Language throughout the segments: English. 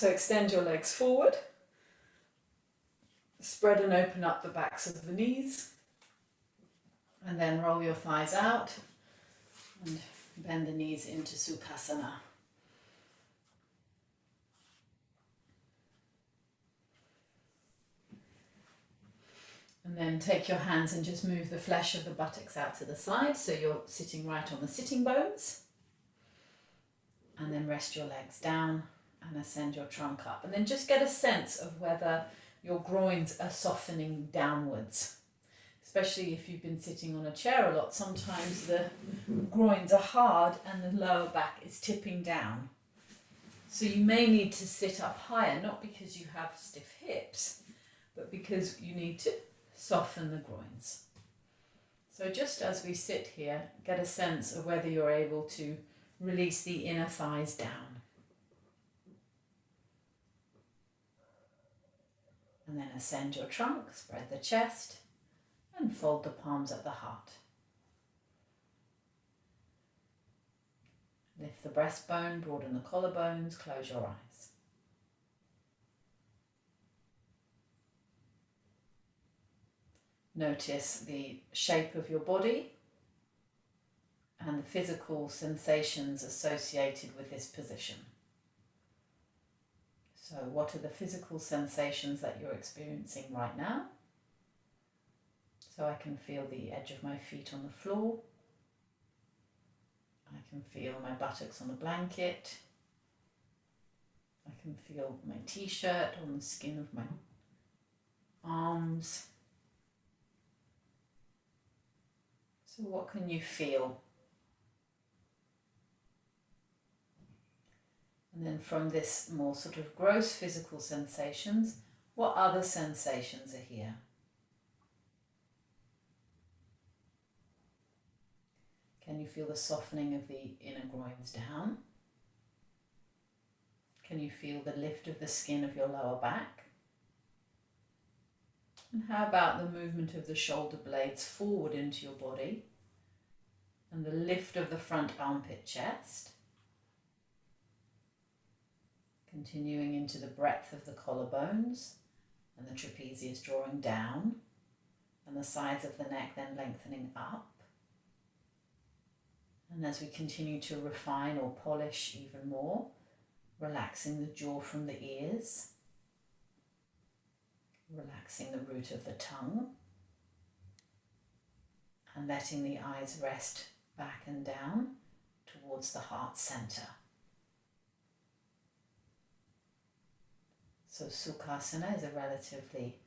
So extend your legs forward, spread and open up the backs of the knees, and then roll your thighs out and bend the knees into Sukhasana. And then take your hands and just move the flesh of the buttocks out to the side so you're sitting right on the sitting bones. And then rest your legs down and ascend your trunk up. And then just get a sense of whether your groins are softening downwards. Especially if you've been sitting on a chair a lot, sometimes the groins are hard and the lower back is tipping down. So you may need to sit up higher, not because you have stiff hips, but because you need to soften the groins. So just as we sit here, get a sense of whether you're able to release the inner thighs down. And then ascend your trunk, spread the chest, and fold the palms at the heart. Lift the breastbone, broaden the collarbones, close your eyes. Notice the shape of your body and the physical sensations associated with this position. So what are the physical sensations that you're experiencing right now? So I can feel the edge of my feet on the floor. I can feel my buttocks on the blanket. I can feel my t-shirt on the skin of my arms. So what can you feel? And then from this more sort of gross physical sensations, what other sensations are here? Can you feel the softening of the inner groins down? Can you feel the lift of the skin of your lower back? And how about the movement of the shoulder blades forward into your body and the lift of the front armpit chest? Continuing into the breadth of the collarbones and the trapezius drawing down and the sides of the neck then lengthening up. And as we continue to refine or polish even more, relaxing the jaw from the ears, relaxing the root of the tongue, and letting the eyes rest back and down towards the heart center. So Sukhasana is a relatively,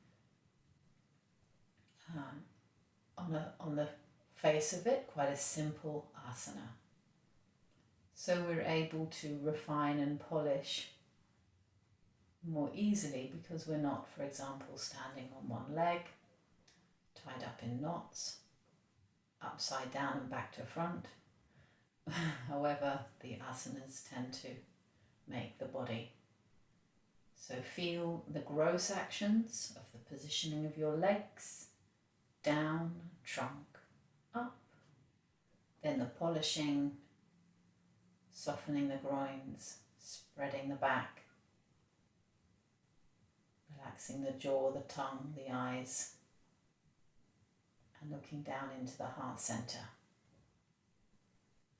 on the face of it, quite a simple asana. So we're able to refine and polish more easily because we're not, for example, standing on one leg, tied up in knots, upside down and back to front. However, the asanas tend to make the body. So feel the gross actions of the positioning of your legs, down, trunk, up, then the polishing, softening the groins, spreading the back, relaxing the jaw, the tongue, the eyes, and looking down into the heart center.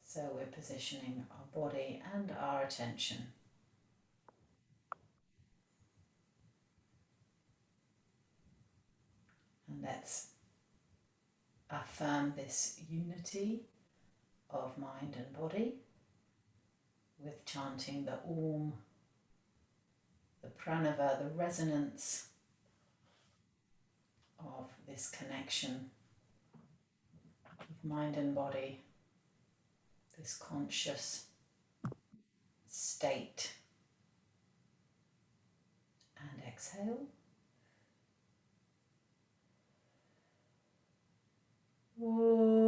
So we're positioning our body and our attention. And let's affirm this unity of mind and body with chanting the Om, the Pranava, the resonance of this connection of mind and body, this conscious state. And exhale. Om.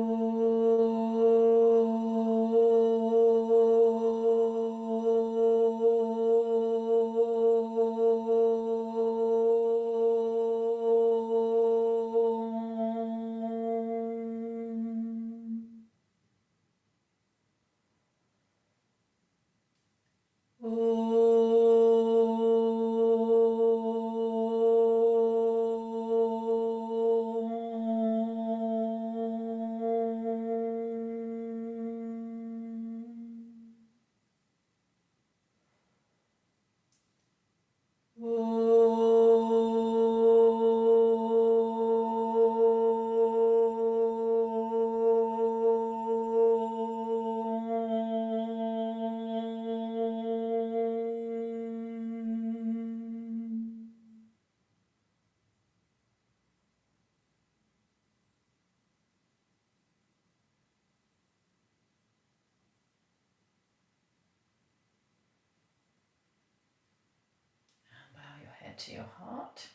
it to your heart.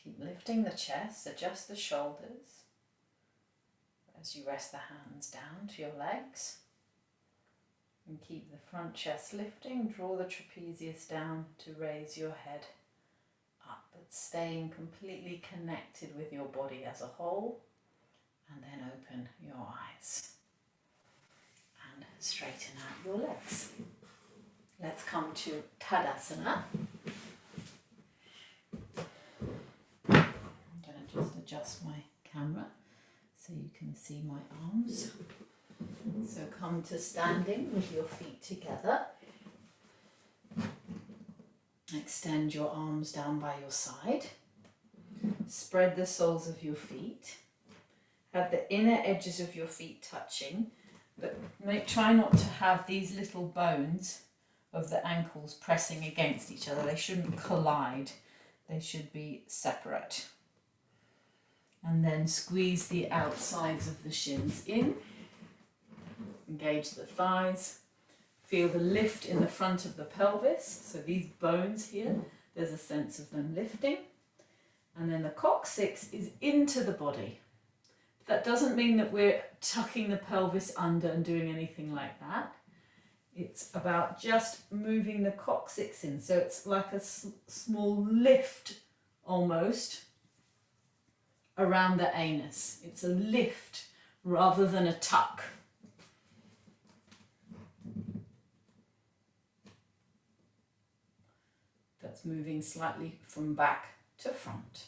Keep lifting the chest, adjust the shoulders as you rest the hands down to your legs. And keep the front chest lifting, draw the trapezius down to raise your head up, but staying completely connected with your body as a whole. And then open your eyes and straighten out your legs. Let's come to Tadasana. I'm going to just adjust my camera so you can see my arms. So come to standing with your feet together. Extend your arms down by your side. Spread the soles of your feet. Have the inner edges of your feet touching, but try not to have these little bones of the ankles pressing against each other. They shouldn't collide. They should be separate. And then squeeze the outsides of the shins in. Engage the thighs. Feel the lift in the front of the pelvis. So these bones here, there's a sense of them lifting. And then the coccyx is into the body. That doesn't mean that we're tucking the pelvis under and doing anything like that. It's about just moving the coccyx in. So it's like a small lift almost around the anus. It's a lift rather than a tuck. That's moving slightly from back to front.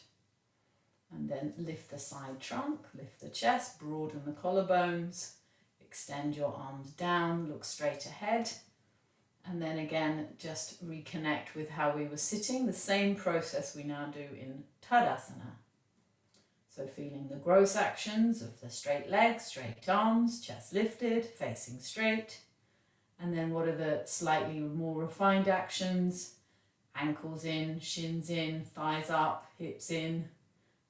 And then lift the side trunk, lift the chest, broaden the collarbones, extend your arms down, look straight ahead. And then again, just reconnect with how we were sitting, the same process we now do in Tadasana. So feeling the gross actions of the straight legs, straight arms, chest lifted, facing straight. And then what are the slightly more refined actions? Ankles in, shins in, thighs up, hips in,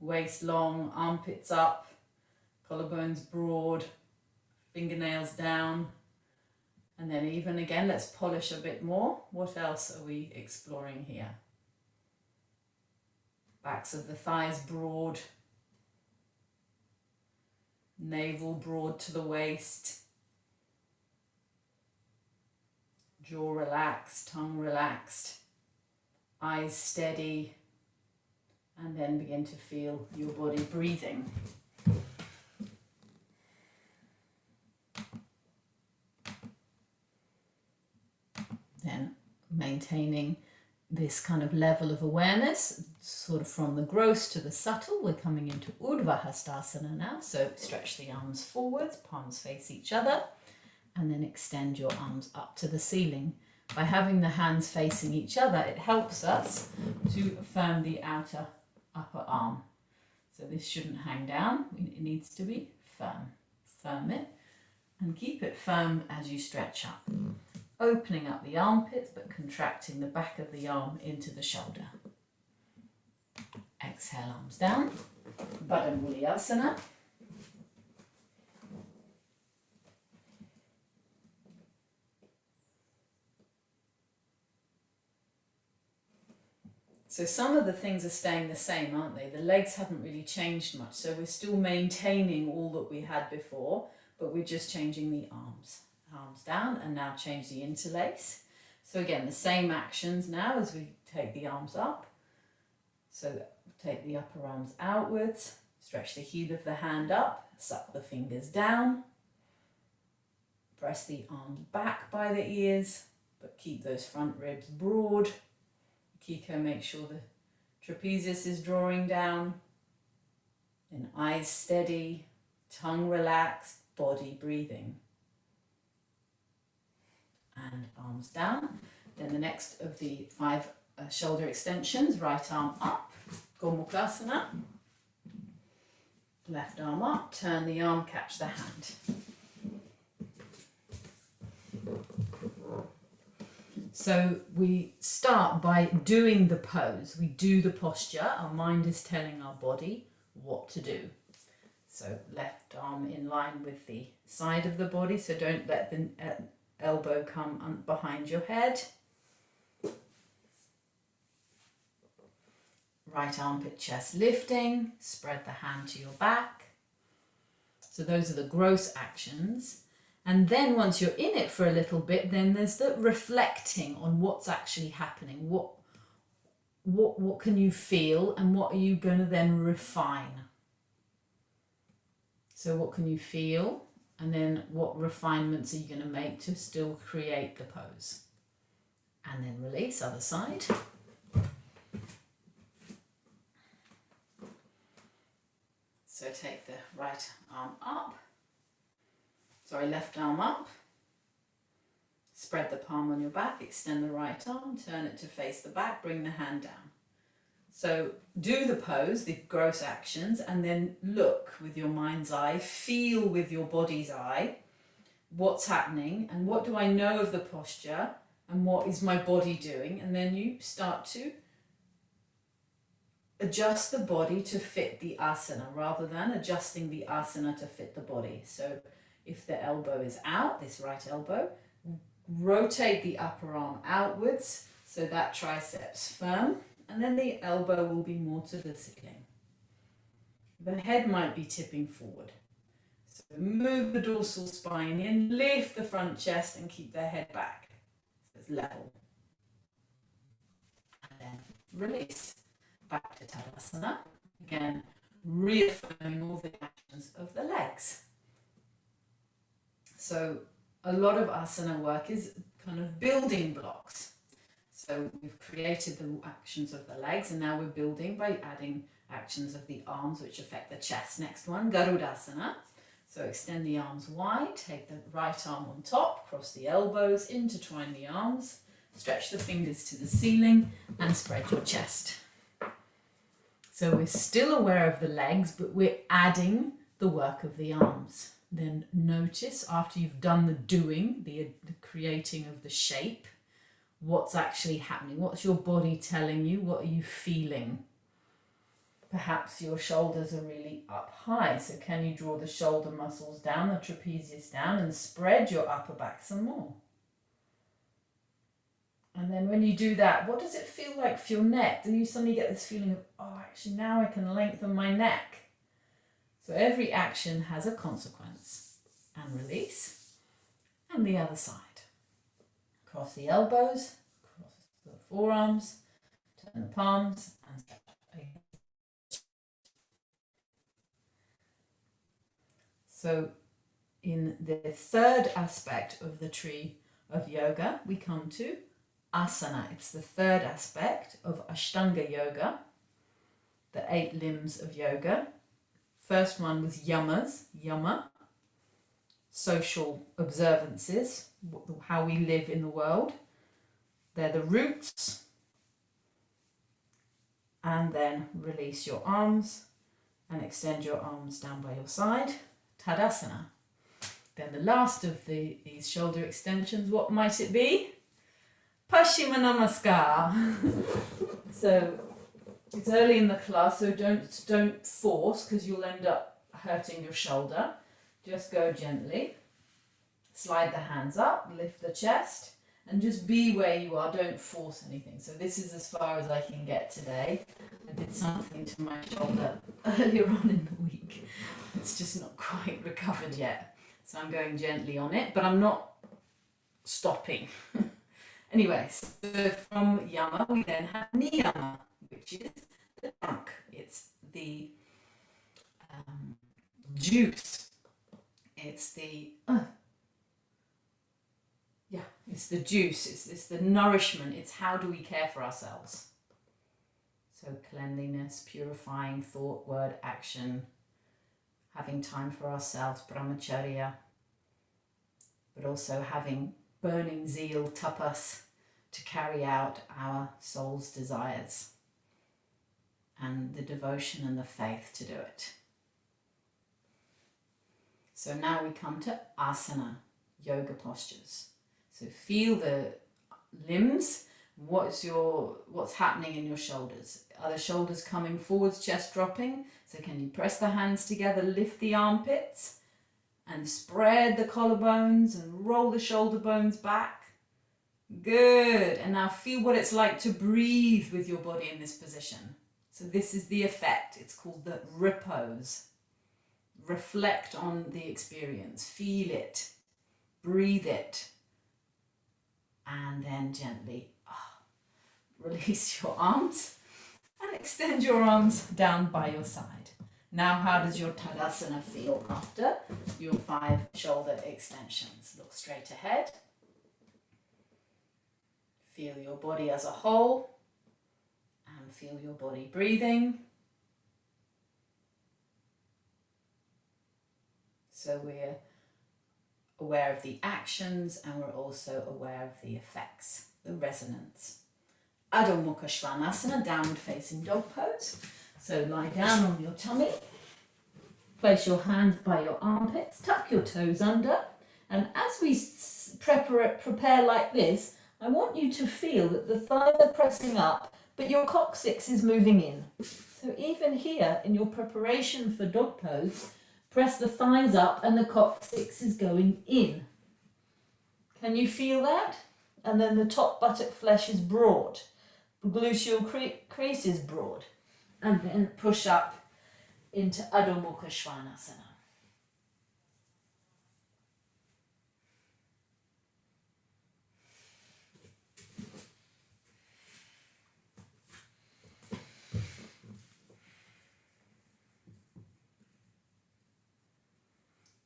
waist long, armpits up, collarbones broad, fingernails down. And then even again, let's polish a bit more. What else are we exploring here? Backs of the thighs broad, navel broad to the waist, jaw relaxed, tongue relaxed, eyes steady. And then begin to feel your body breathing. Then maintaining this kind of level of awareness, sort of from the gross to the subtle. We're coming into Urdhva Hastasana now. So stretch the arms forwards, palms face each other, and then extend your arms up to the ceiling. By having the hands facing each other, it helps us to firm the outer upper arm. So this shouldn't hang down, it needs to be firm. Firm it and keep it firm as you stretch up. Opening up the armpits but contracting the back of the arm into the shoulder. Exhale, arms down. Baddha Mulyasana. So some of the things are staying the same, aren't they? The legs haven't really changed much, so we're still maintaining all that we had before, but we're just changing the arms. Arms down, and now change the interlace. So again, the same actions now as we take the arms up. So take the upper arms outwards, stretch the heel of the hand up, suck the fingers down, press the arms back by the ears, but keep those front ribs broad. Kiko, make sure the trapezius is drawing down. Then eyes steady, tongue relaxed, body breathing. And arms down. Then the next of the 5 shoulder extensions, right arm up, Gomukhasana. Left arm up, turn the arm, catch the hand. So we start by doing the pose. We do the posture. Our mind is telling our body what to do. So left arm in line with the side of the body. So don't let the elbow come behind your head. Right armpit, chest lifting, spread the hand to your back. So those are the gross actions. And then once you're in it for a little bit, then there's the reflecting on what's actually happening. What can you feel, and what are you going to then refine? So what can you feel, and then what refinements are you going to make to still create the pose? And then release, other side. So take the right arm up, left arm up, spread the palm on your back, extend the right arm, turn it to face the back, bring the hand down. So do the pose, the gross actions, and then look with your mind's eye, feel with your body's eye what's happening, and what do I know of the posture, and what is my body doing, and then you start to adjust the body to fit the asana rather than adjusting the asana to fit the body. So if the elbow is out, this right elbow, rotate the upper arm outwards so that triceps firm, and then the elbow will be more to the ceiling. The head might be tipping forward. So move the dorsal spine in, lift the front chest and keep the head back. So it's level. And then release. Back to Tadasana. Again, reaffirming all the actions of the legs. So a lot of asana work is kind of building blocks. So we've created the actions of the legs, and now we're building by adding actions of the arms which affect the chest. Next one, Garudasana. So extend the arms wide, take the right arm on top, cross the elbows, intertwine the arms, stretch the fingers to the ceiling and spread your chest. So we're still aware of the legs, but we're adding the work of the arms. Then notice after you've done the doing, the creating of the shape, what's actually happening. What's your body telling you? What are you feeling? Perhaps your shoulders are really up high. So can you draw the shoulder muscles down, the trapezius down, and spread your upper back some more? And then when you do that, what does it feel like for your neck? Do you suddenly get this feeling of, oh, actually now I can lengthen my neck? So every action has a consequence. And release. And the other side. Cross the elbows, cross the forearms, turn the palms, and stretch. So in the third aspect of the tree of yoga, we come to asana. It's the third aspect of Ashtanga yoga, the 8 limbs of yoga. First one was yamas, yama, social observances, how we live in the world. They're the roots. And then release your arms and extend your arms down by your side. Tadasana. Then the last of these shoulder extensions, what might it be? Paschima Namaskar. So it's early in the class, so don't force, because you'll end up hurting your shoulder. Just go gently. Slide the hands up, lift the chest, and just be where you are. Don't force anything. So this is as far as I can get today. I did something to my shoulder earlier on in the week. It's just not quite recovered yet. So I'm going gently on it, but I'm not stopping. Anyway, so from yama, we then have niyama, which is the trunk. It's the juice. It's the it's the juice. It's the nourishment. It's how do we care for ourselves. So cleanliness, purifying thought, word, action, having time for ourselves, brahmacharya, but also having burning zeal, tapas, to carry out our soul's desires, and the devotion and the faith to do it. So now we come to asana, yoga postures. So feel the limbs. What's happening in your shoulders? Are the shoulders coming forwards, chest dropping? So can you press the hands together, lift the armpits, and spread the collarbones and roll the shoulder bones back? Good. And now feel what it's like to breathe with your body in this position. So this is the effect. It's called the repose. Reflect on the experience, feel it, breathe it, and then gently release your arms and extend your arms down by your side. Now, how does your Tadasana feel after your 5 shoulder extensions? Look straight ahead. Feel your body as a whole and feel your body breathing. So we're aware of the actions and we're also aware of the effects, the resonance. Adho Mukha Svanasana, downward facing dog pose. So lie down on your tummy, place your hands by your armpits, tuck your toes under, and as we prepare like this, I want you to feel that the thighs are pressing up, but your coccyx is moving in. So even here in your preparation for dog pose, press the thighs up and the coccyx is going in. Can you feel that? And then the top buttock flesh is broad. The gluteal crease is broad. And then push up into Adho Mukha Svanasana.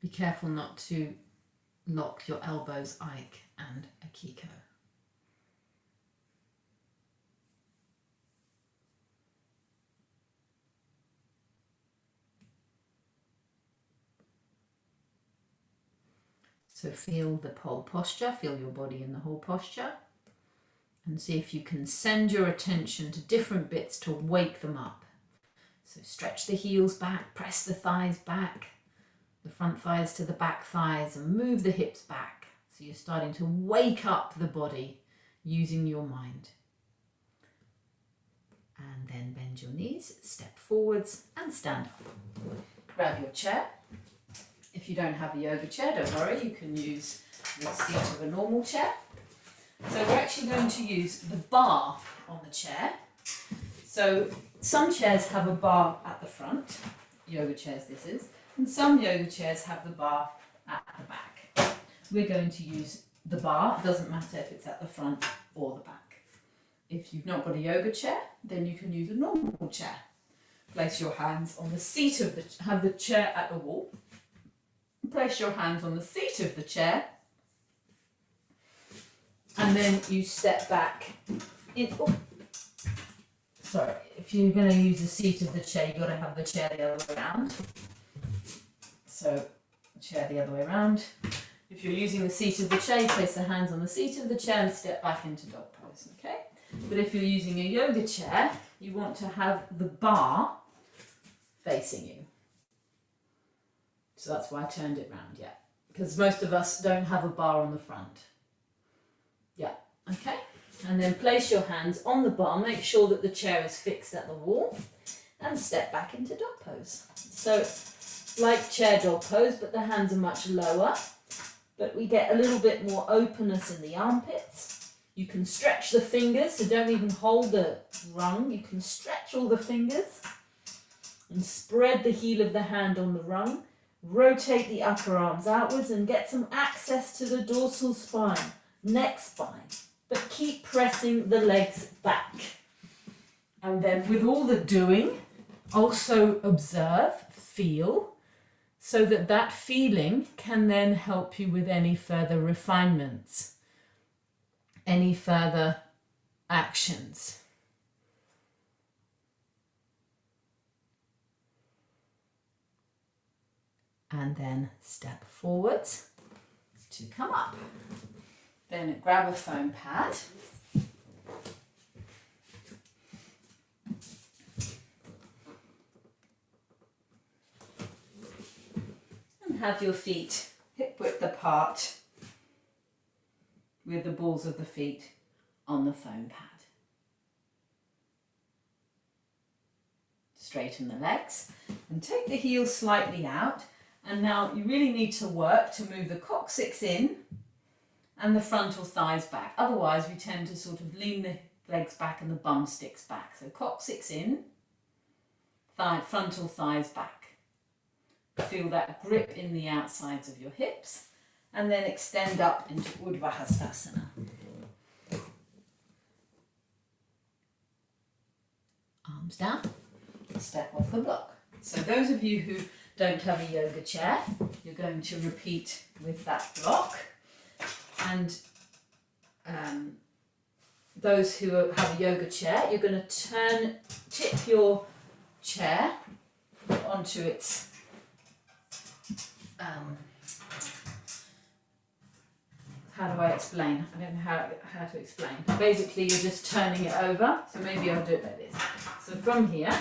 Be careful not to lock your elbows, Ike and Akiko. So feel the whole posture, feel your body in the whole posture, and see if you can send your attention to different bits to wake them up. So stretch the heels back, press the thighs back, the front thighs to the back thighs, and move the hips back. So you're starting to wake up the body using your mind. And then bend your knees, step forwards and stand up. Grab your chair. If you don't have a yoga chair, don't worry, you can use the seat of a normal chair. So we're actually going to use the bar on the chair. So some chairs have a bar at the front, yoga chairs this is, and some yoga chairs have the bar at the back. We're going to use the bar, it doesn't matter if it's at the front or the back. If you've not got a yoga chair, then you can use a normal chair. Place your hands on the seat of have the chair at the wall. Place your hands on the seat of the chair, and then you step back. If you're going to use the seat of the chair, you've got to have the chair the other way around. So, chair the other way around. If you're using the seat of the chair, you place the hands on the seat of the chair and step back into dog pose, okay? But if you're using a yoga chair, you want to have the bar facing you. So that's why I turned it round, yeah. Because most of us don't have a bar on the front. Yeah, okay. And then place your hands on the bar, make sure that the chair is fixed at the wall, and step back into dog pose. So it's like chair dog pose, but the hands are much lower, but we get a little bit more openness in the armpits. You can stretch the fingers, so don't even hold the rung. You can stretch all the fingers and spread the heel of the hand on the rung. Rotate the upper arms outwards and get some access to the dorsal spine, neck spine. But keep pressing the legs back. And then with all the doing, also observe, feel, so that that feeling can then help you with any further refinements, any further actions. And then step forwards to come up. Then grab a foam pad. And have your feet hip width apart with the balls of the feet on the foam pad. Straighten the legs and take the heels slightly out. And now you really need to work to move the coccyx in and the frontal thighs back. Otherwise, we tend to sort of lean the legs back and the bum sticks back. So coccyx in frontal thighs back. Feel that grip in the outsides of your hips, and then extend up into Urdhva Hastasana. Arms down, step off the block. So those of you who don't have a yoga chair, you're going to repeat with that block. And those who have a yoga chair, you're going to tip your chair onto its how do I explain? I don't know how to explain. Basically, you're just turning it over. So maybe I'll do it like this. So from here,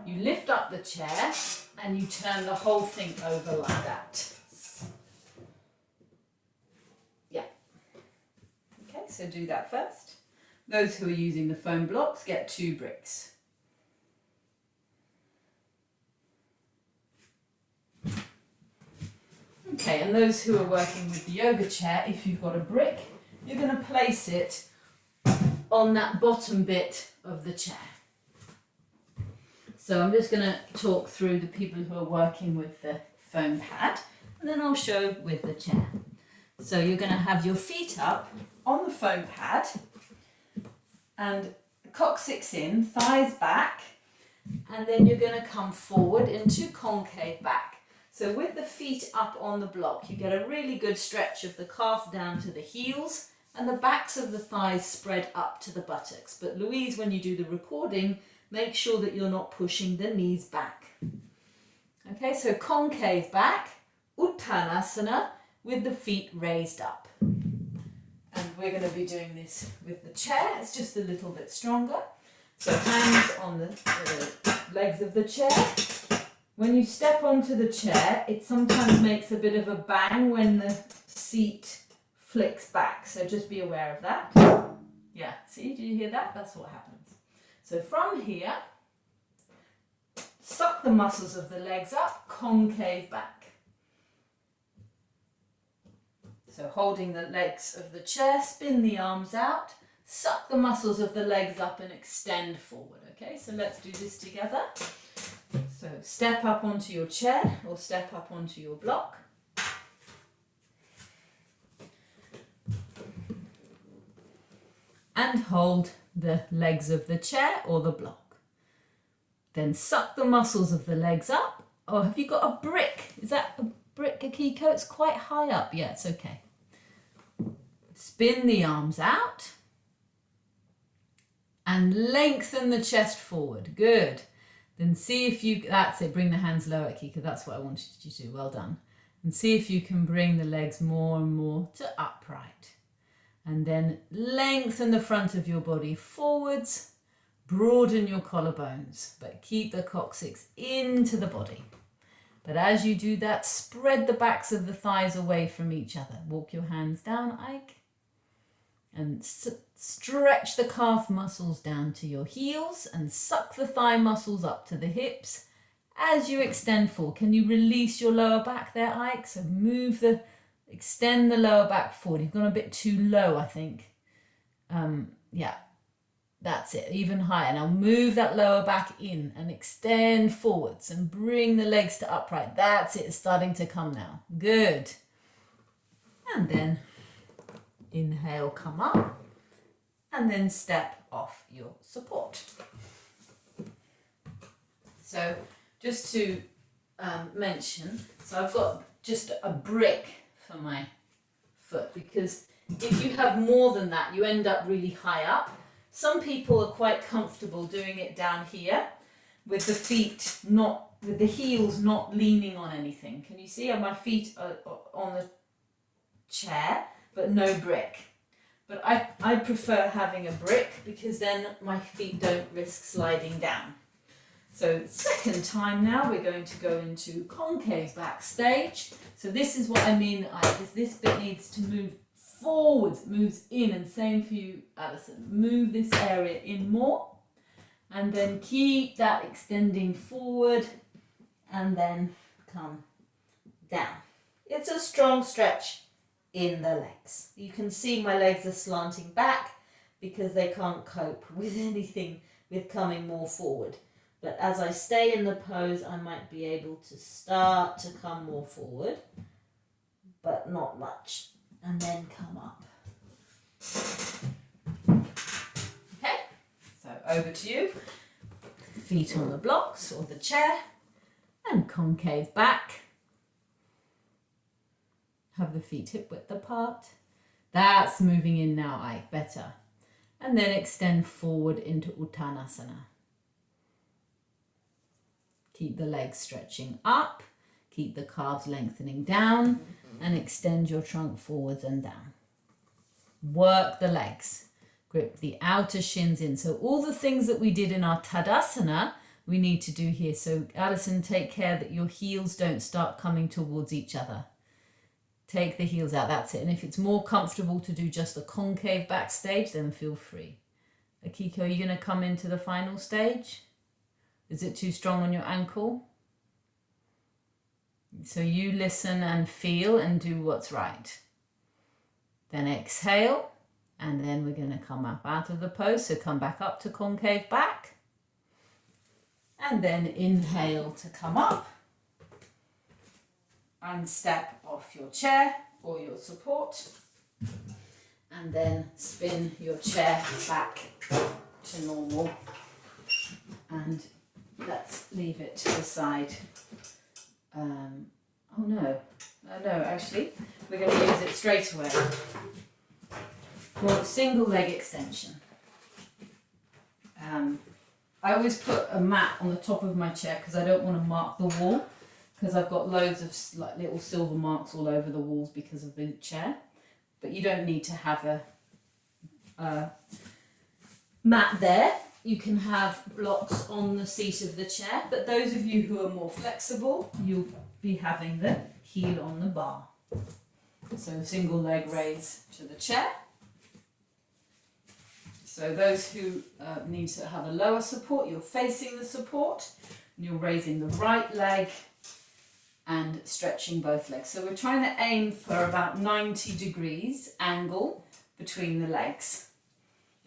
you lift up the chair and you turn the whole thing over like that. Yeah. Okay, so do that first. Those who are using the foam blocks get 2 bricks. Okay, and those who are working with the yoga chair, if you've got a brick, you're going to place it on that bottom bit of the chair. So I'm just going to talk through the people who are working with the foam pad, and then I'll show with the chair. So you're going to have your feet up on the foam pad, and coccyx in, thighs back, and then you're going to come forward into concave back. So with the feet up on the block, you get a really good stretch of the calf down to the heels, and the backs of the thighs spread up to the buttocks. But Louise, when you do the recording, make sure that you're not pushing the knees back. Okay, so concave back, Uttanasana, with the feet raised up. And we're going to be doing this with the chair. It's just a little bit stronger. So hands on the legs of the chair. When you step onto the chair, it sometimes makes a bit of a bang when the seat flicks back. So just be aware of that. Yeah, see, do you hear that? That's what happens. So from here, suck the muscles of the legs up, concave back. So holding the legs of the chair, spin the arms out, suck the muscles of the legs up and extend forward. Okay, so let's do this together. So step up onto your chair or step up onto your block. And hold the legs of the chair or the block. Then suck the muscles of the legs up. Oh, have you got a brick? Is that a brick, Akiko? It's quite high up. Yeah, it's okay. Spin the arms out. And lengthen the chest forward. Good. Then see if you, that's it, bring the hands lower, Akiko, that's what I wanted you to do, well done. And see if you can bring the legs more and more to upright. And then lengthen the front of your body forwards, broaden your collarbones, but keep the coccyx into the body. But as you do that, spread the backs of the thighs away from each other. Walk your hands down, Ike. And stretch the calf muscles down to your heels and suck the thigh muscles up to the hips. As you extend forward, can you release your lower back there, Ike? So extend the lower back forward. You've gone a bit too low, I think. Yeah, that's it, even higher. Now move that lower back in and extend forwards and bring the legs to upright. That's it, it's starting to come now. Good. And then inhale, come up, and then step off your support. So just to mention, so I've got just a brick for my foot, because if you have more than that, you end up really high up. Some people are quite comfortable doing it down here with the feet not, with the heels not leaning on anything. Can you see? My feet are on the chair, but no brick. But I prefer having a brick because then my feet don't risk sliding down. So second time now, we're going to go into concave back stage. So this is what I mean, this bit needs to move forwards, moves in, and same for you, Alison. Move this area in more, and then keep that extending forward, and then come down. It's a strong stretch in the legs. You can see my legs are slanting back because they can't cope with anything with coming more forward. But as I stay in the pose, I might be able to start to come more forward, but not much, and then come up. Okay, so over to you. Feet on the blocks or the chair, and concave back. Have the feet hip width apart. That's moving in now, Ike, better. And then extend forward into Uttanasana. Keep the legs stretching up, keep the calves lengthening down, and extend your trunk forwards and down. Work the legs. Grip the outer shins in. So all the things that we did in our Tadasana, we need to do here. So Alison, take care that your heels don't start coming towards each other. Take the heels out, that's it. And if it's more comfortable to do just the concave back stage, then feel free. Akiko, are you going to come into the final stage? Is it too strong on your ankle? So you listen and feel and do what's right. Then exhale, and then we're going to come up out of the pose. So come back up to concave back. And then inhale to come up. And step off your chair or your support. And then spin your chair back to normal. And let's leave it to the side. Oh no, actually, we're going to use it straight away for single leg extension. I always put a mat on the top of my chair because I don't want to mark the wall, because I've got loads of like little silver marks all over the walls because of the chair. But you don't need to have a mat there. You can have blocks on the seat of the chair, but those of you who are more flexible, you'll be having the heel on the bar. So single leg raise to the chair. So those who need to have a lower support, you're facing the support, and you're raising the right leg and stretching both legs. So we're trying to aim for about 90 degrees angle between the legs.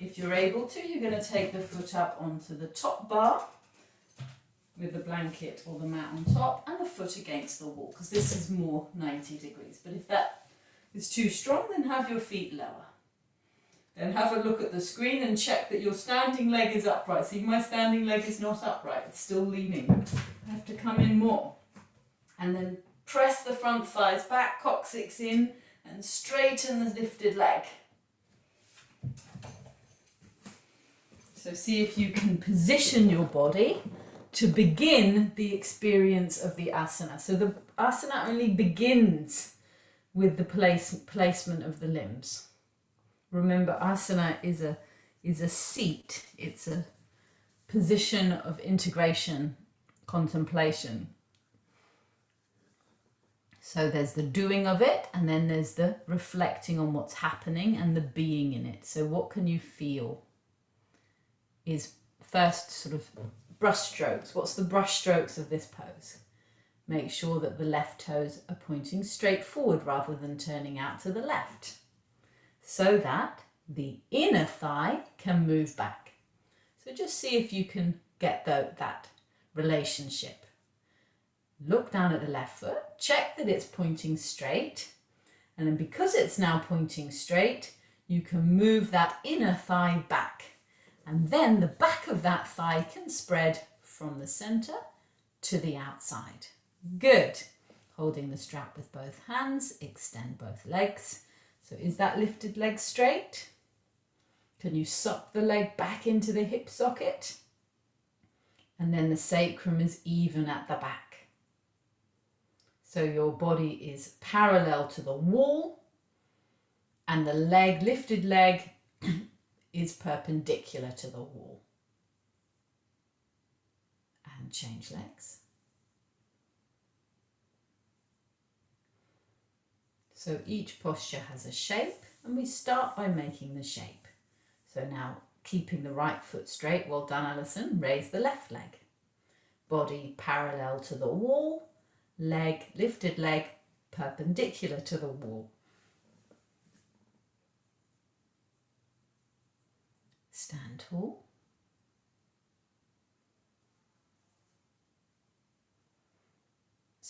If you're able to, you're going to take the foot up onto the top bar with the blanket or the mat on top and the foot against the wall, because this is more 90 degrees. But if that is too strong, then have your feet lower. Then have a look at the screen and check that your standing leg is upright. See, my standing leg is not upright, it's still leaning. I have to come in more. And then press the front thighs back, coccyx in, and straighten the lifted leg. So see if you can position your body to begin the experience of the asana. So the asana only begins with the placement of the limbs. Remember, asana is a seat. It's a position of integration, contemplation. So there's the doing of it, and then there's the reflecting on what's happening and the being in it. So what can you feel is first sort of brush strokes. What's the brush strokes of this pose? Make sure that the left toes are pointing straight forward rather than turning out to the left, so that the inner thigh can move back. So just see if you can get that relationship. Look down at the left foot, check that it's pointing straight, and then because it's now pointing straight, you can move that inner thigh back, and then the back of that thigh can spread from the center to the outside. Good. Holding the strap with both hands, extend both legs. So is that lifted leg straight? Can you suck the leg back into the hip socket? And then the sacrum is even at the back. So your body is parallel to the wall, and the leg, lifted leg, is perpendicular to the wall. And change legs. So each posture has a shape, and we start by making the shape. So now, keeping the right foot straight, well done Alison, raise the left leg. Body parallel to the wall, leg, lifted leg, perpendicular to the wall. Stand tall.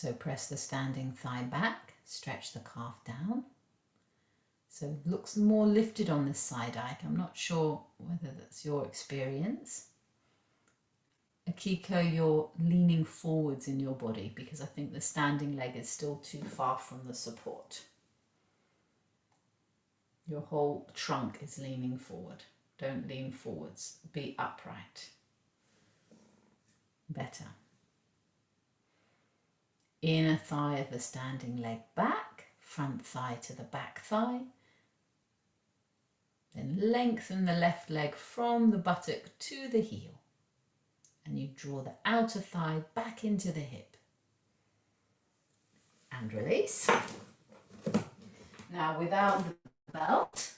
So press the standing thigh back, stretch the calf down. So it looks more lifted on this side, Ike. I'm not sure whether that's your experience. Akiko, you're leaning forwards in your body because I think the standing leg is still too far from the support. Your whole trunk is leaning forward. Don't lean forwards. Be upright. Better. Inner thigh of the standing leg back, front thigh to the back thigh. Then lengthen the left leg from the buttock to the heel. And you draw the outer thigh back into the hip. And release. Now without the belt,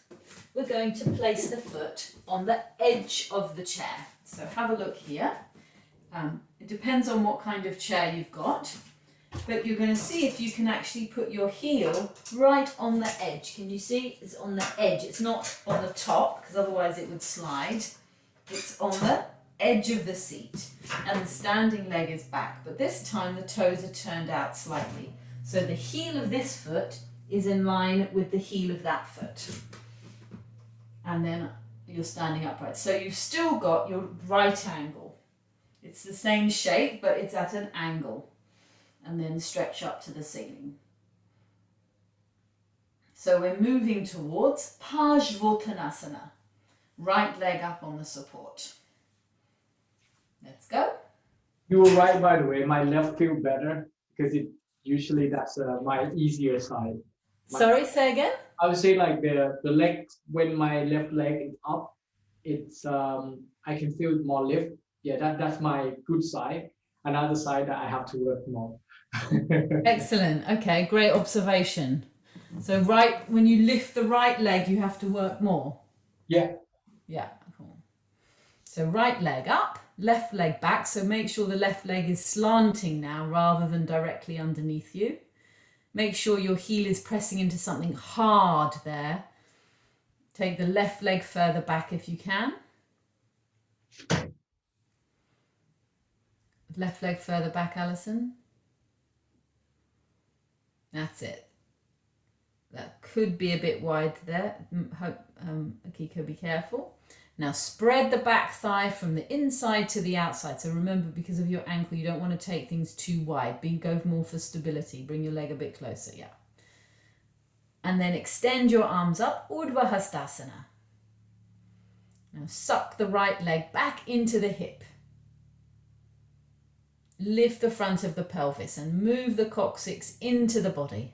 we're going to place the foot on the edge of the chair. So have a look here. It depends on what kind of chair you've got, but you're going to see if you can actually put your heel right on the edge. Can you see? It's on the edge. It's not on the top because otherwise it would slide. It's on the edge of the seat and the standing leg is back, but this time the toes are turned out slightly. So the heel of this foot is in line with the heel of that foot. And then you're standing upright. So you've still got your right angle. It's the same shape, but it's at an angle. And then stretch up to the ceiling. So we're moving towards Parsvottanasana. Right leg up on the support. Let's go. You were right, by the way. My left feel better because usually that's my easier side. Sorry, say again? I would say like the leg, when my left leg is up, it's I can feel more lift. Yeah, that's my good side. Another side that I have to work more. Excellent. Okay, great observation. So when you lift the right leg, you have to work more. Yeah. Yeah, cool. So right leg up, left leg back. So make sure the left leg is slanting now rather than directly underneath you. Make sure your heel is pressing into something hard there. Take the left leg further back if you can. Left leg further back, Alison. That's it. That could be a bit wide there. Akiko, be careful. Now spread the back thigh from the inside to the outside. So remember, because of your ankle, you don't want to take things too wide. Go more for stability. Bring your leg a bit closer, yeah. And then extend your arms up, Urdhva Hastasana. Now suck the right leg back into the hip. Lift the front of the pelvis and move the coccyx into the body.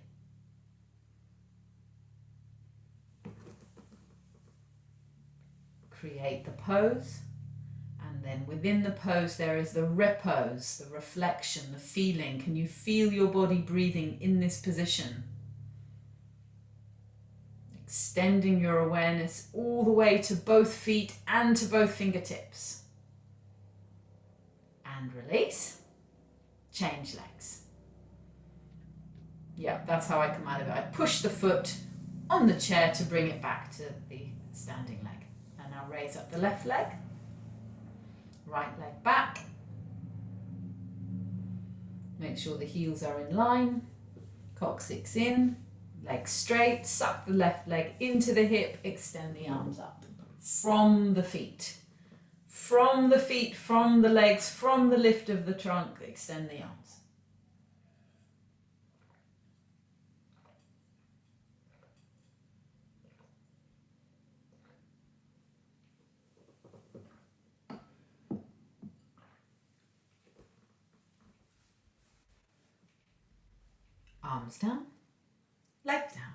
Create the pose, and then within the pose there is the repose, the reflection, the feeling. Can you feel your body breathing in this position? Extending your awareness all the way to both feet and to both fingertips. And release. Change legs. Yeah, that's how I come out of it. I push the foot on the chair to bring it back to the standing leg. And now raise up the left leg. Right leg back. Make sure the heels are in line. Coccyx in. Leg straight. Suck the left leg into the hip. Extend the arms up. From the feet. From the feet, from the legs, from the lift of the trunk, extend the arms. Arms down, leg down.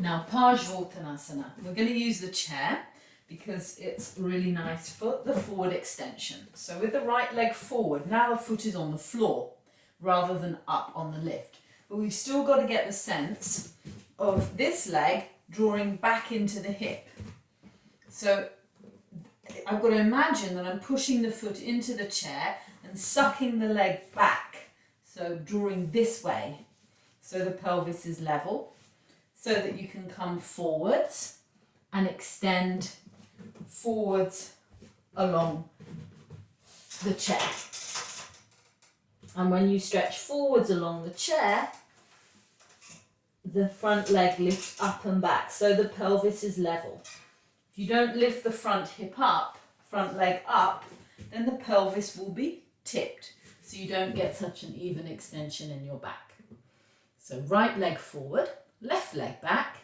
Now, Parsvottanasana. We're going to use the chair because it's really nice for the forward extension. So with the right leg forward, now the foot is on the floor rather than up on the lift. But we've still got to get the sense of this leg drawing back into the hip. So I've got to imagine that I'm pushing the foot into the chair and sucking the leg back. So drawing this way so the pelvis is level, so that you can come forwards and extend forwards along the chair. And when you stretch forwards along the chair, the front leg lifts up and back, so the pelvis is level. If you don't lift the front hip up, front leg up, then the pelvis will be tipped, so you don't get such an even extension in your back. So right leg forward, left leg back,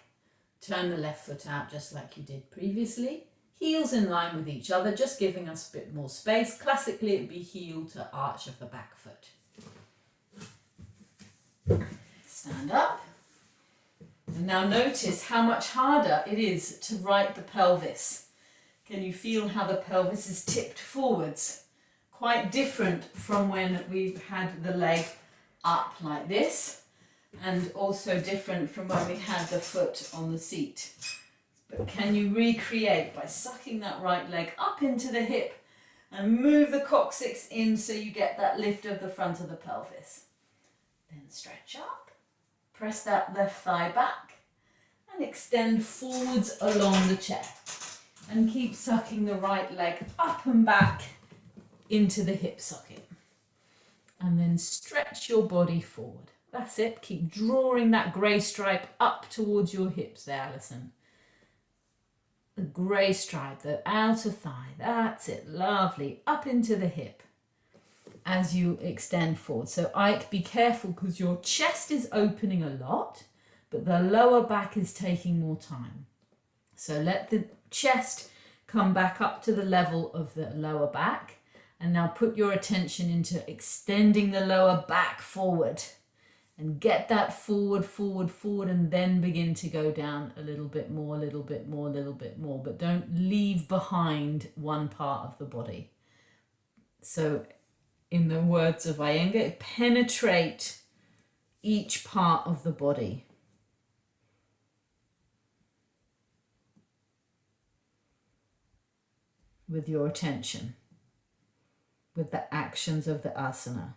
turn the left foot out just like you did previously, heels in line with each other, just giving us a bit more space. Classically, it would be heel to arch of the back foot. Stand up. And now notice how much harder it is to right the pelvis. Can you feel how the pelvis is tipped forwards? Quite different from when we've had the leg up like this, and also different from when we had the foot on the seat. But can you recreate by sucking that right leg up into the hip and move the coccyx in so you get that lift of the front of the pelvis? Then stretch up, press that left thigh back and extend forwards along the chair. And keep sucking the right leg up and back into the hip socket. And then stretch your body forward. That's it. Keep drawing that grey stripe up towards your hips there, Alison. The grey stripe, the outer thigh. That's it. Lovely. Up into the hip as you extend forward. So Ike, be careful because your chest is opening a lot, but the lower back is taking more time. So let the chest come back up to the level of the lower back. And now put your attention into extending the lower back forward. And get that forward, forward, forward, and then begin to go down a little bit more, a little bit more, a little bit more. But don't leave behind one part of the body. So in the words of Iyengar, penetrate each part of the body. With your attention, with the actions of the asana.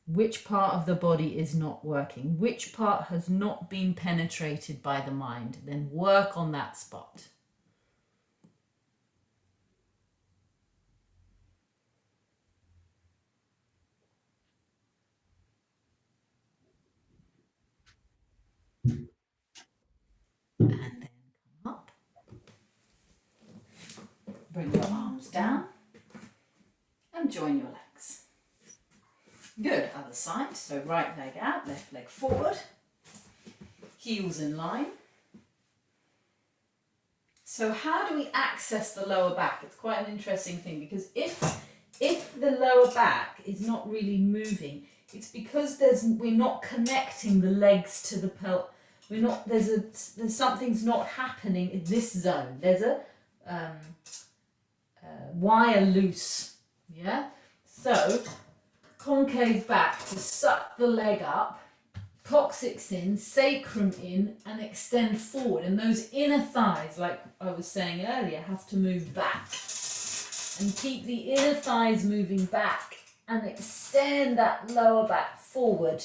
Which part of the body is not working? Which part has not been penetrated by the mind? Then work on that spot. And then come up. Bring your arms down and join your legs. Good, other side. So right leg out, left leg forward. Heels in line. So how do we access the lower back? It's quite an interesting thing because if the lower back is not really moving, it's because we're not connecting the legs to the pelvis. There's something's not happening in this zone. There's a wire loose. Yeah. So concave back to suck the leg up, coccyx in, sacrum in, and extend forward. And those inner thighs, like I was saying earlier, have to move back. And keep the inner thighs moving back and extend that lower back forward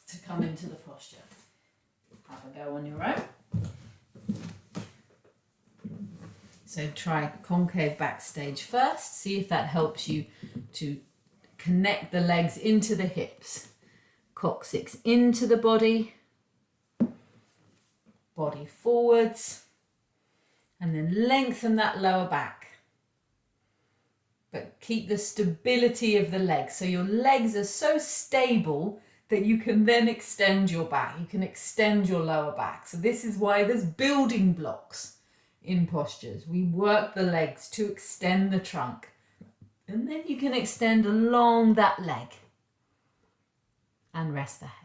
to come into the posture. Have a go on your own. So try concave back stage first. See if that helps you to connect the legs into the hips. Coccyx into the body. Body forwards. And then lengthen that lower back. But keep the stability of the legs. So your legs are so stable that you can then extend your back. You can extend your lower back. So this is why there's building blocks in postures. We work the legs to extend the trunk. And then you can extend along that leg and rest the head.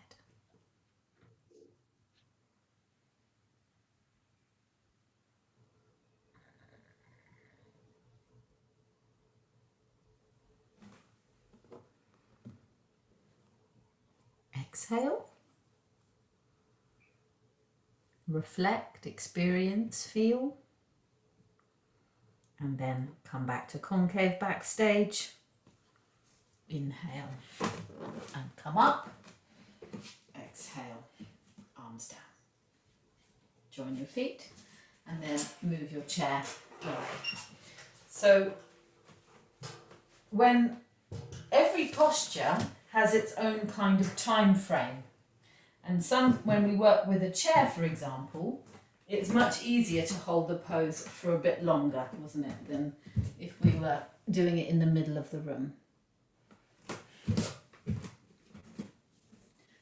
Exhale. Reflect, experience, feel. And then come back to concave back stage. Inhale and come up. Exhale, arms down. Join your feet and then move your chair away. So when every posture has its own kind of time frame. And when we work with a chair, for example, it's much easier to hold the pose for a bit longer, wasn't it, than if we were doing it in the middle of the room.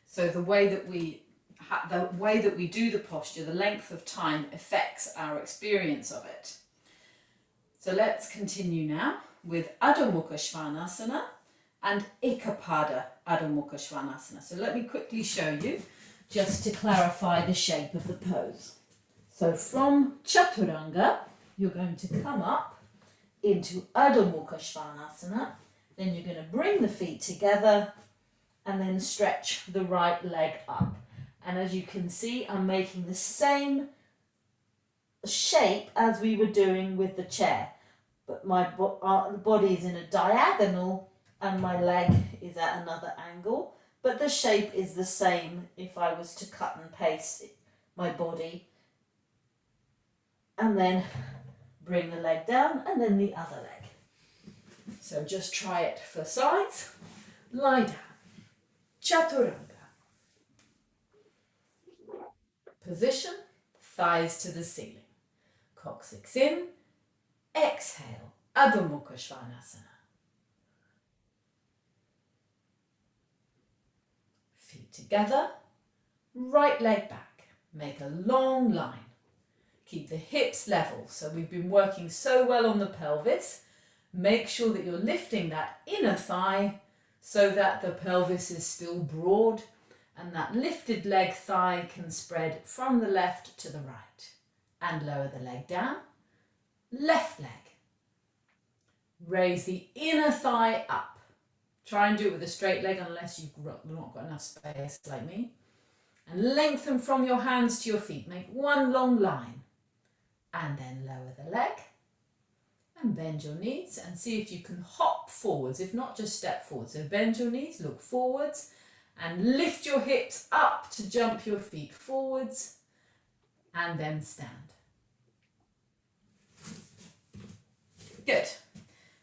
So the way that we do the posture, the length of time affects our experience of it. So let's continue now with Adho Mukha Svanasana and Ekapada Adho Mukha Svanasana. So let me quickly show you, just to clarify the shape of the pose. So from Chaturanga, you're going to come up into Adho Mukha Svanasana, then you're going to bring the feet together and then stretch the right leg up. And as you can see, I'm making the same shape as we were doing with the chair, but my body is in a diagonal and my leg is at another angle, but the shape is the same if I was to cut and paste my body. And then bring the leg down and then the other leg. So just try it for sides. Lie down. Chaturanga. Position, thighs to the ceiling. Coccyx in. Exhale. Adho Mukha Svanasana. Feet together. Right leg back. Make a long line. Keep the hips level. So we've been working so well on the pelvis. Make sure that you're lifting that inner thigh so that the pelvis is still broad and that lifted leg thigh can spread from the left to the right. And lower the leg down. Left leg. Raise the inner thigh up. Try and do it with a straight leg unless you've not got enough space like me. And lengthen from your hands to your feet. Make one long line. And then lower the leg. And bend your knees and see if you can hop forwards, if not just step forwards. So bend your knees, look forwards and lift your hips up to jump your feet forwards and then stand. Good.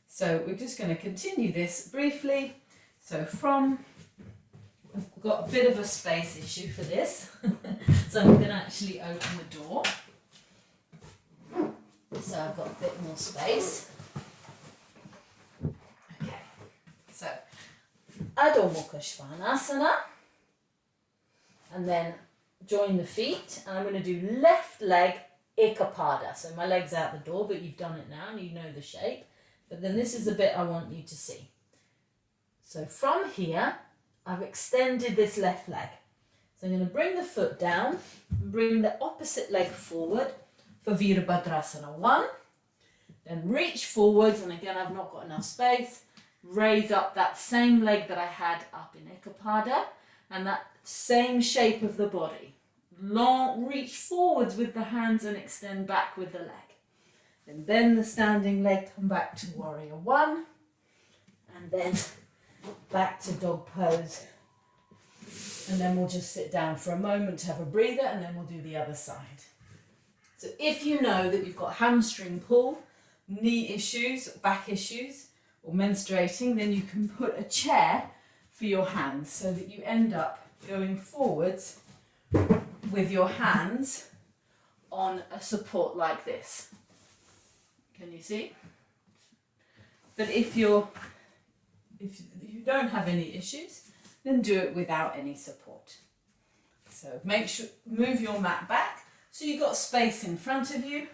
So we're just going to continue this briefly. So we've got a bit of a space issue for this. So I'm going to actually open the door. So I've got a bit more space. Okay, so Adho Mukha Svanasana, and then join the feet, and I'm going to do left leg Ekapada. So my leg's out the door, but you've done it now and you know the shape. But then this is the bit I want you to see. So from here, I've extended this left leg. So I'm going to bring the foot down, bring the opposite leg forward, for Virabhadrasana 1, then reach forwards, and again I've not got enough space, raise up that same leg that I had up in Ekapada, and that same shape of the body. Long, reach forwards with the hands and extend back with the leg. Then bend the standing leg, come back to Warrior 1, and then back to dog pose. And then we'll just sit down for a moment to have a breather, and then we'll do the other side. So if you know that you've got hamstring pull, knee issues, back issues, or menstruating, then you can put a chair for your hands so that you end up going forwards with your hands on a support like this. Can you see? But if you don't have any issues, then do it without any support. So make sure, move your mat back. So you've got space in front of you,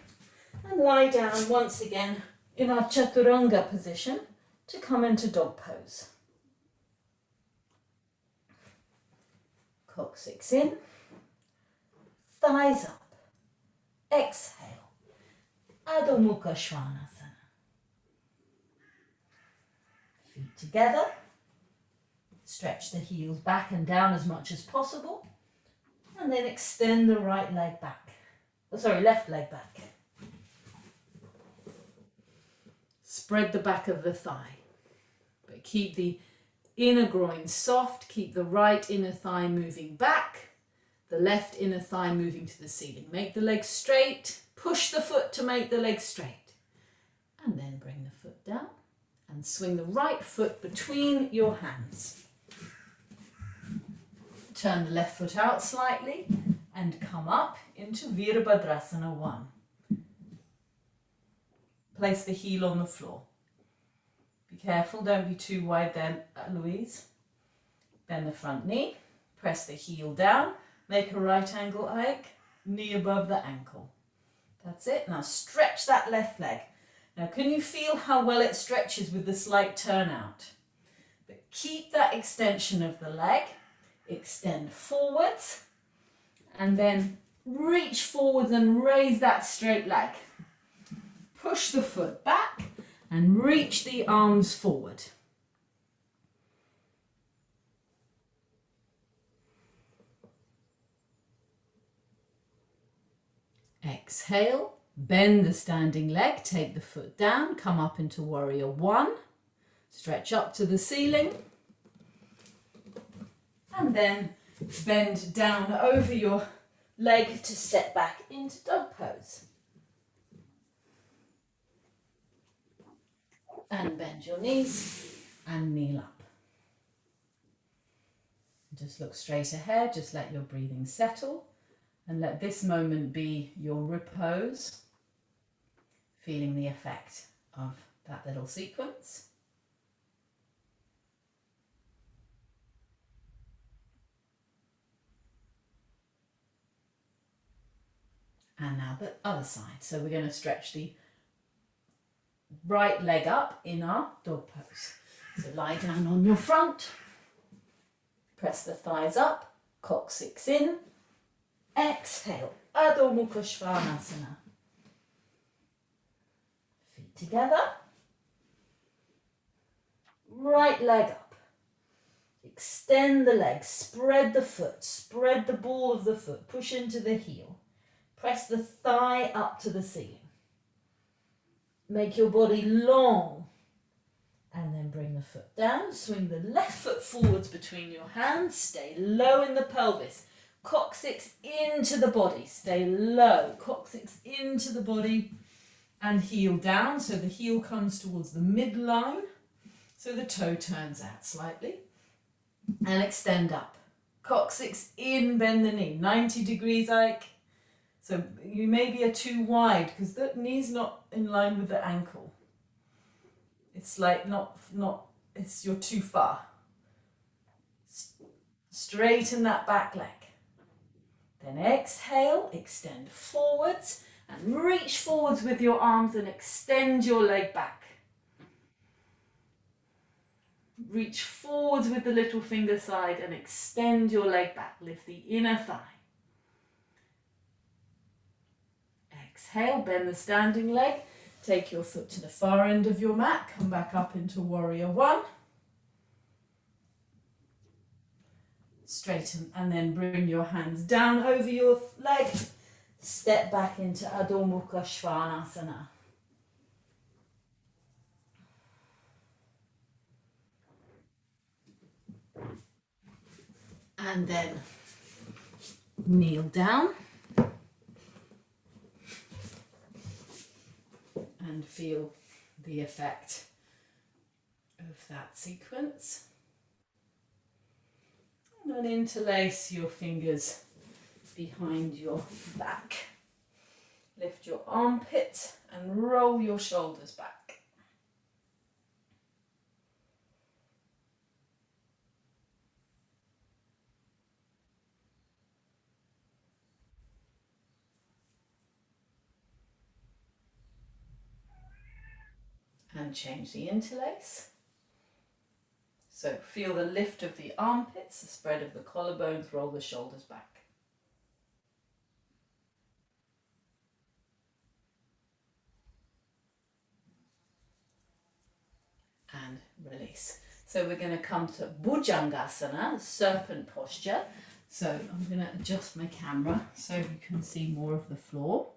and lie down once again in our Chaturanga position to come into dog pose. Coccyx in, thighs up, exhale, Adho Mukha Svanasana. Feet together, stretch the heels back and down as much as possible, and then extend the right leg back. Left leg back. Spread the back of the thigh, but keep the inner groin soft, keep the right inner thigh moving back, the left inner thigh moving to the ceiling. Make the leg straight, push the foot to make the leg straight, and then bring the foot down and And swing the right foot between your hands. Turn the left foot out slightly and come up into Virabhadrasana 1. Place the heel on the floor. Be careful, don't be too wide there, Louise. Bend the front knee, press the heel down, make a right angle hike, knee above the ankle. That's it. Now stretch that left leg. Now can you feel how well it stretches with the slight turnout? But keep that extension of the leg, extend forwards, and then reach forwards and raise that straight leg. Push the foot back and reach the arms forward. Exhale, bend the standing leg, take the foot down, come up into warrior 1, stretch up to the ceiling, and then bend down over your leg to step back into dog pose. And bend your knees and kneel up. Just look straight ahead, just let your breathing settle and let this moment be your repose, feeling the effect of that little sequence. And now the other side. So we're going to stretch the right leg up in our dog pose. So lie down on your front, press the thighs up, coccyx in, exhale, Adho Mukha Svanasana. Feet together, right leg up, extend the leg, spread the foot, spread the ball of the foot, push into the heel, press the thigh up to the ceiling. Make your body long and then bring the foot down. Swing the left foot forwards between your hands. Stay low in the pelvis. Coccyx into the body. Stay low. Coccyx into the body and heel down. So the heel comes towards the midline. So the toe turns out slightly. And extend up. Coccyx in, bend the knee. 90 degrees hike. So you maybe are too wide because the knee's not in line with the ankle. It's like you're too far. Straighten that back leg. Then exhale, extend forwards and reach forwards with your arms and extend your leg back. Reach forwards with the little finger side and extend your leg back. Lift the inner thigh. Exhale, bend the standing leg. Take your foot to the far end of your mat. Come back up into warrior 1. Straighten and then bring your hands down over your leg. Step back into Adho Mukha Svanasana. And then kneel down. And feel the effect of that sequence. And then interlace your fingers behind your back. Lift your armpit and roll your shoulders back. And change the interlace. So feel the lift of the armpits, the spread of the collarbones, roll the shoulders back. And release. So we're going to come to Bhujangasana, serpent posture. So I'm going to adjust my camera so you can see more of the floor.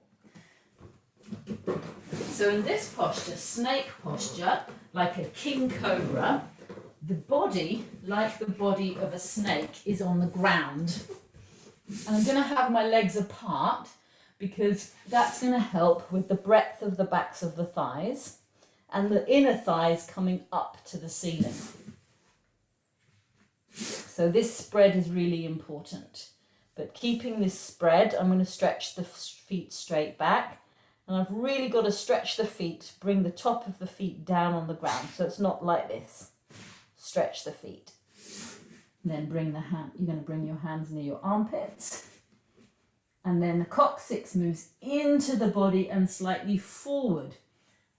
So in this posture, snake posture, like a king cobra, the body, like the body of a snake, is on the ground. And I'm going to have my legs apart because that's going to help with the breadth of the backs of the thighs and the inner thighs coming up to the ceiling. So this spread is really important. But keeping this spread, I'm going to stretch the feet straight back. And I've really got to stretch the feet, bring the top of the feet down on the ground. So it's not like this. Stretch the feet. And then bring the hand, you're going to bring your hands near your armpits. And then the coccyx moves into the body and slightly forward.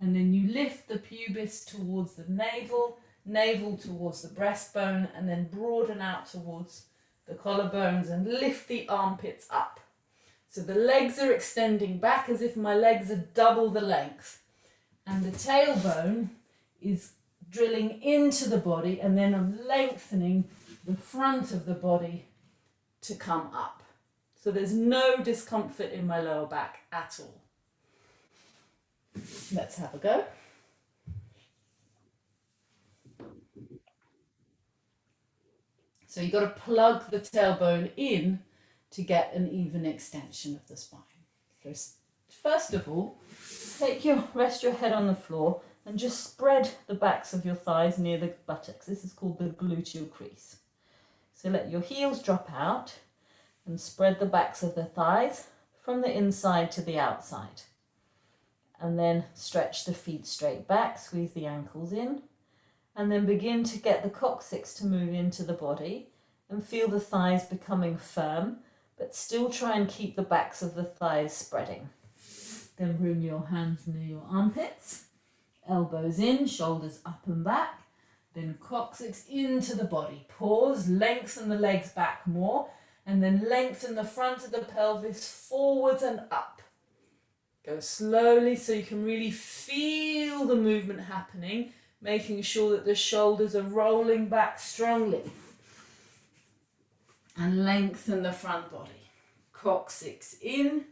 And then you lift the pubis towards the navel, navel towards the breastbone, and then broaden out towards the collarbones and lift the armpits up. So the legs are extending back as if my legs are double the length. And the tailbone is drilling into the body, and then I'm lengthening the front of the body to come up. So there's no discomfort in my lower back at all. Let's have a go. So you've got to plug the tailbone in to get an even extension of the spine. First of all, rest your head on the floor and just spread the backs of your thighs near the buttocks. This is called the gluteal crease. So let your heels drop out and spread the backs of the thighs from the inside to the outside. And then stretch the feet straight back, squeeze the ankles in, and then begin to get the coccyx to move into the body and feel the thighs becoming firm, but still try and keep the backs of the thighs spreading. Then bring your hands near your armpits, elbows in, shoulders up and back, then coccyx into the body. Pause, lengthen the legs back more, and then lengthen the front of the pelvis forwards and up. Go slowly so you can really feel the movement happening, making sure that the shoulders are rolling back strongly. And lengthen the front body. Coccyx in,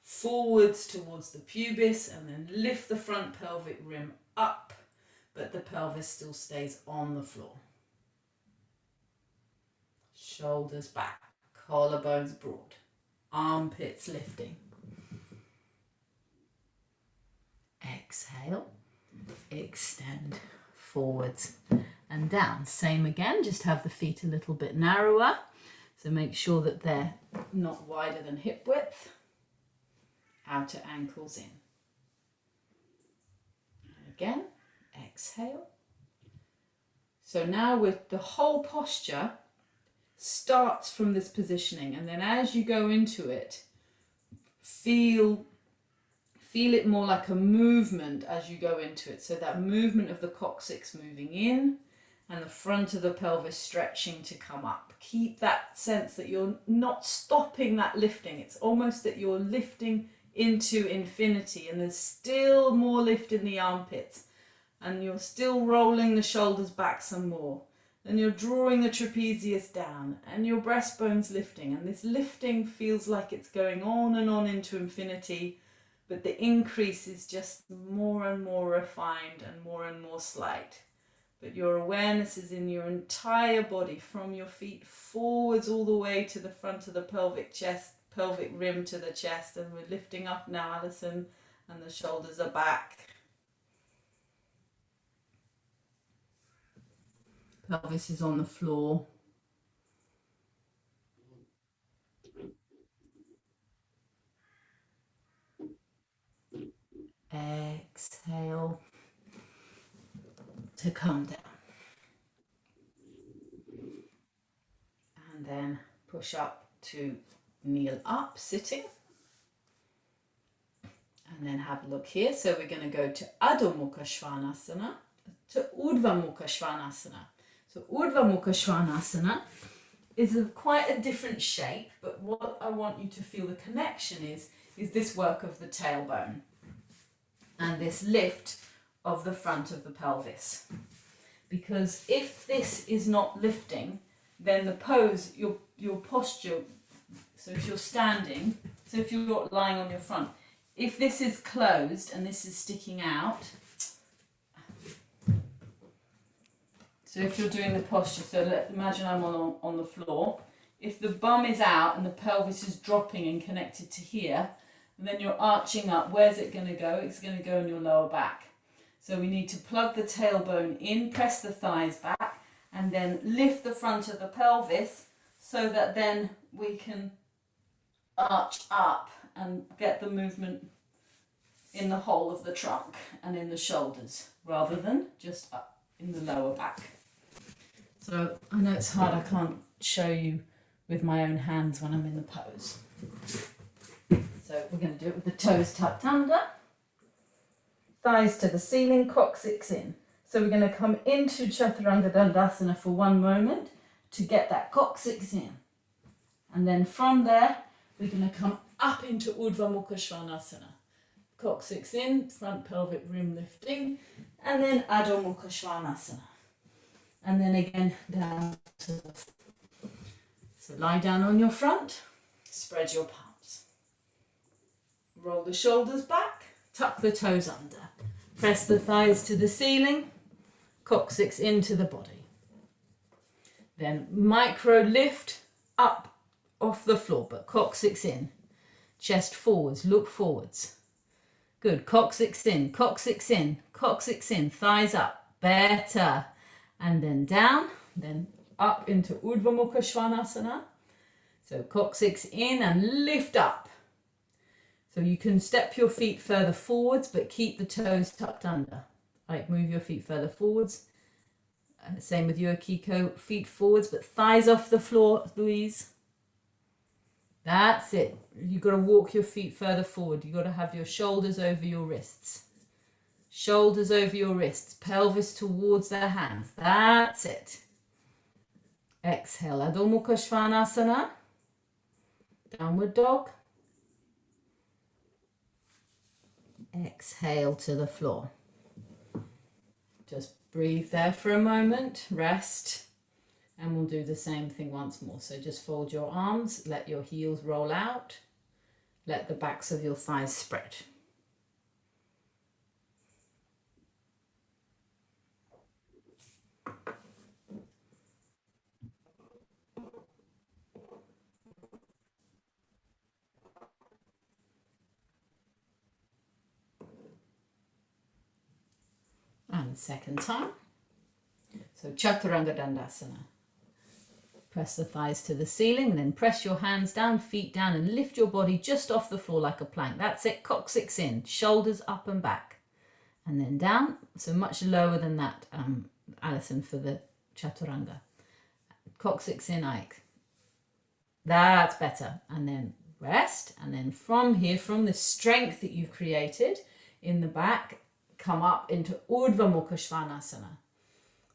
forwards towards the pubis, and then lift the front pelvic rim up, but the pelvis still stays on the floor. Shoulders back, collarbones broad, armpits lifting. Exhale, extend forwards and down. Same again, just have the feet a little bit narrower. So make sure that they're not wider than hip width. Outer ankles in. And again, exhale. So now with the whole posture starts from this positioning, and then as you go into it, feel it more like a movement as you go into it. So that movement of the coccyx moving in and the front of the pelvis stretching to come up. Keep that sense that you're not stopping that lifting. It's almost that you're lifting into infinity, and there's still more lift in the armpits, and you're still rolling the shoulders back some more. And you're drawing the trapezius down, and your breastbone's lifting, and this lifting feels like it's going on and on into infinity, but the increase is just more and more refined and more slight. But your awareness is in your entire body, from your feet forwards all the way to the front of the pelvic rim to the chest. And we're lifting up now, Alison, and the shoulders are back. Pelvis is on the floor. Exhale to come down. And then push up to kneel up, sitting. And then have a look here. So we're going to go to Adho Mukha Svanasana to Urdhva Mukha Svanasana. So Urdhva Mukha Svanasana is quite a different shape, but what I want you to feel the connection is this work of the tailbone and this lift of the front of the pelvis. Because if this is not lifting, then the pose, your posture, so if you're standing, so if you're lying on your front, if this is closed and this is sticking out, so if you're doing the posture, so imagine I'm on the floor, if the bum is out and the pelvis is dropping and connected to here, and then you're arching up, where's it going to go? It's going to go in your lower back. So we need to plug the tailbone in, press the thighs back, and then lift the front of the pelvis so that then we can arch up and get the movement in the whole of the trunk and in the shoulders rather than just up in the lower back. So I know it's hard, I can't show you with my own hands when I'm in the pose. So we're going to do it with the toes tucked under, thighs to the ceiling, coccyx in. So we're going to come into Chaturanga Dandasana for one moment to get that coccyx in. And then from there, we're going to come up into Urdhva Mukha Svanasana. Coccyx in, front pelvic rim lifting, and then Adho Mukha Svanasana. And then again down to the floor. So lie down on your front, spread your palms. Roll the shoulders back, tuck the toes under. Press the thighs to the ceiling, coccyx into the body. Then micro lift up off the floor, but coccyx in. Chest forwards, look forwards. Good, coccyx in, coccyx in, coccyx in, thighs up, better. And then down, then up into Urdhva Mukha Svanasana. So coccyx in and lift up. So you can step your feet further forwards, but keep the toes tucked under. Like move your feet further forwards. Same with you, Akiko, feet forwards, but thighs off the floor, Louise. That's it. You've got to walk your feet further forward. You've got to have your shoulders over your wrists. Shoulders over your wrists, pelvis towards their hands. That's it. Exhale, Adho Mukha Svanasana. Downward dog. Exhale to the floor. Just breathe there for a moment, rest, and we'll do the same thing once more. So just fold your arms, let your heels roll out, let the backs of your thighs spread. And second time. So Chaturanga Dandasana. Press the thighs to the ceiling, then press your hands down, feet down, and lift your body just off the floor like a plank. That's it, coccyx in, shoulders up and back. And then down, so much lower than that, Alison, for the Chaturanga. Coccyx in, Ike. That's better. And then rest, and then from here, from the strength that you've created in the back, come up into Urdhva Mukha Svanasana.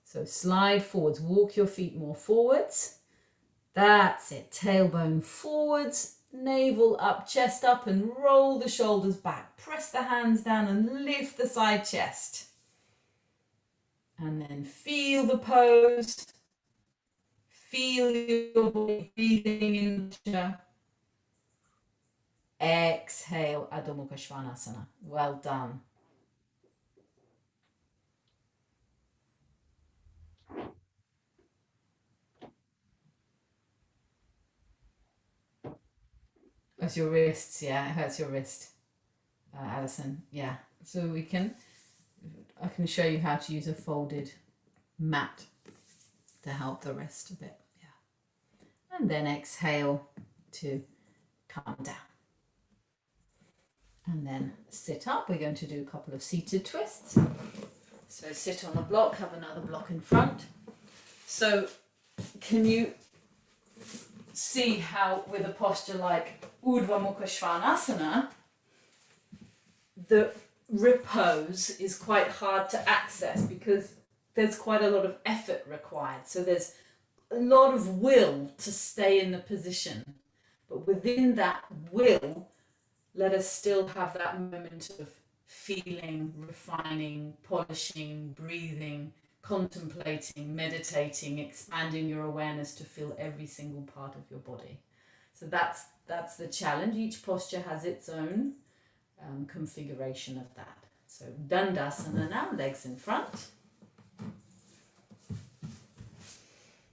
So slide forwards, walk your feet more forwards. That's it, tailbone forwards, navel up, chest up, and roll the shoulders back. Press the hands down and lift the side chest. And then feel the pose. Feel your body breathing in the chair. Exhale, Adho Mukha Svanasana. Well done. Hurts your wrists, yeah, it hurts your wrist, Alison, yeah. So I can show you how to use a folded mat to help the wrist a bit, yeah. And then exhale to calm down. And then sit up. We're going to do a couple of seated twists. So sit on a block, have another block in front. So can you see how with a posture like Urdhva Mukha Svanasana, the repose is quite hard to access because there's quite a lot of effort required. So there's a lot of will to stay in the position. But within that will, let us still have that moment of feeling, refining, polishing, breathing, contemplating, meditating, expanding your awareness to feel every single part of your body. So that's the challenge. Each posture has its own configuration of that. So Dandasana now, legs in front.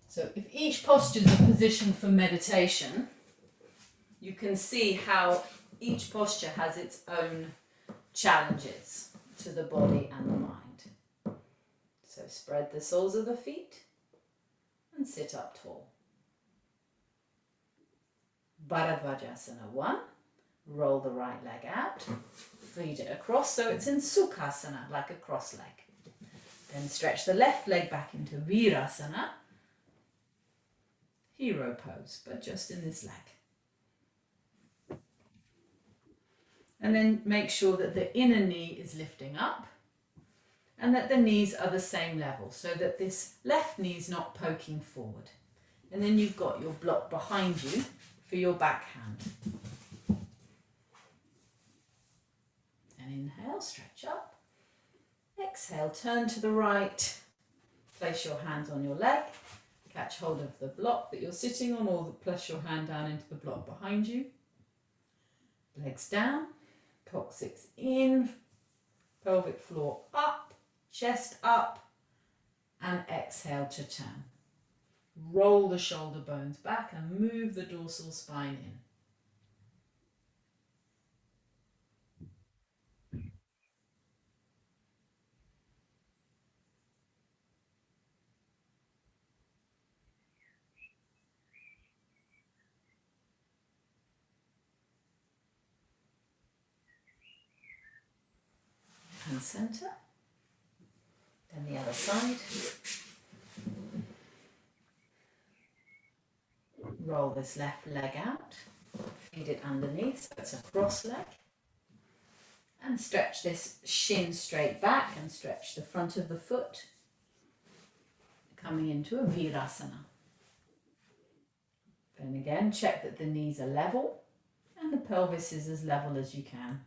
So if each posture is a position for meditation, you can see how each posture has its own challenges to the body and the mind. So spread the soles of the feet and sit up tall. Bharadvajasana 1. Roll the right leg out, feed it across so it's in Sukhasana, like a cross leg. Then stretch the left leg back into Virasana, hero pose, but just in this leg. And then make sure that the inner knee is lifting up and that the knees are the same level so that this left knee is not poking forward. And then you've got your block behind you for your backhand. And inhale, stretch up. Exhale, turn to the right. Place your hands on your leg. Catch hold of the block that you're sitting on or place your hand down into the block behind you. Legs down, coccyx in, pelvic floor up, chest up, and exhale to turn. Roll the shoulder bones back and move the dorsal spine in. And center. Then the other side. Roll this left leg out. Feed it underneath so it's a cross leg. And stretch this shin straight back and stretch the front of the foot. Coming into a Virasana. Then again, check that the knees are level and the pelvis is as level as you can.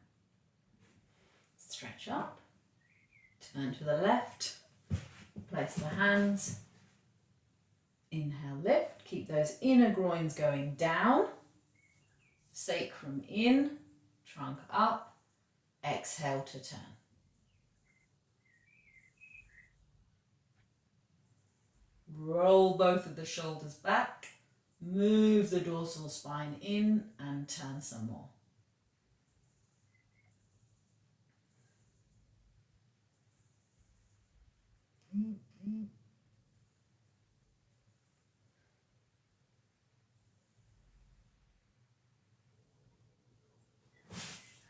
Stretch up, turn to the left, place the hands, inhale, lift, keep those inner groins going down, sacrum in, trunk up, exhale to turn. Roll both of the shoulders back, move the dorsal spine in and turn some more.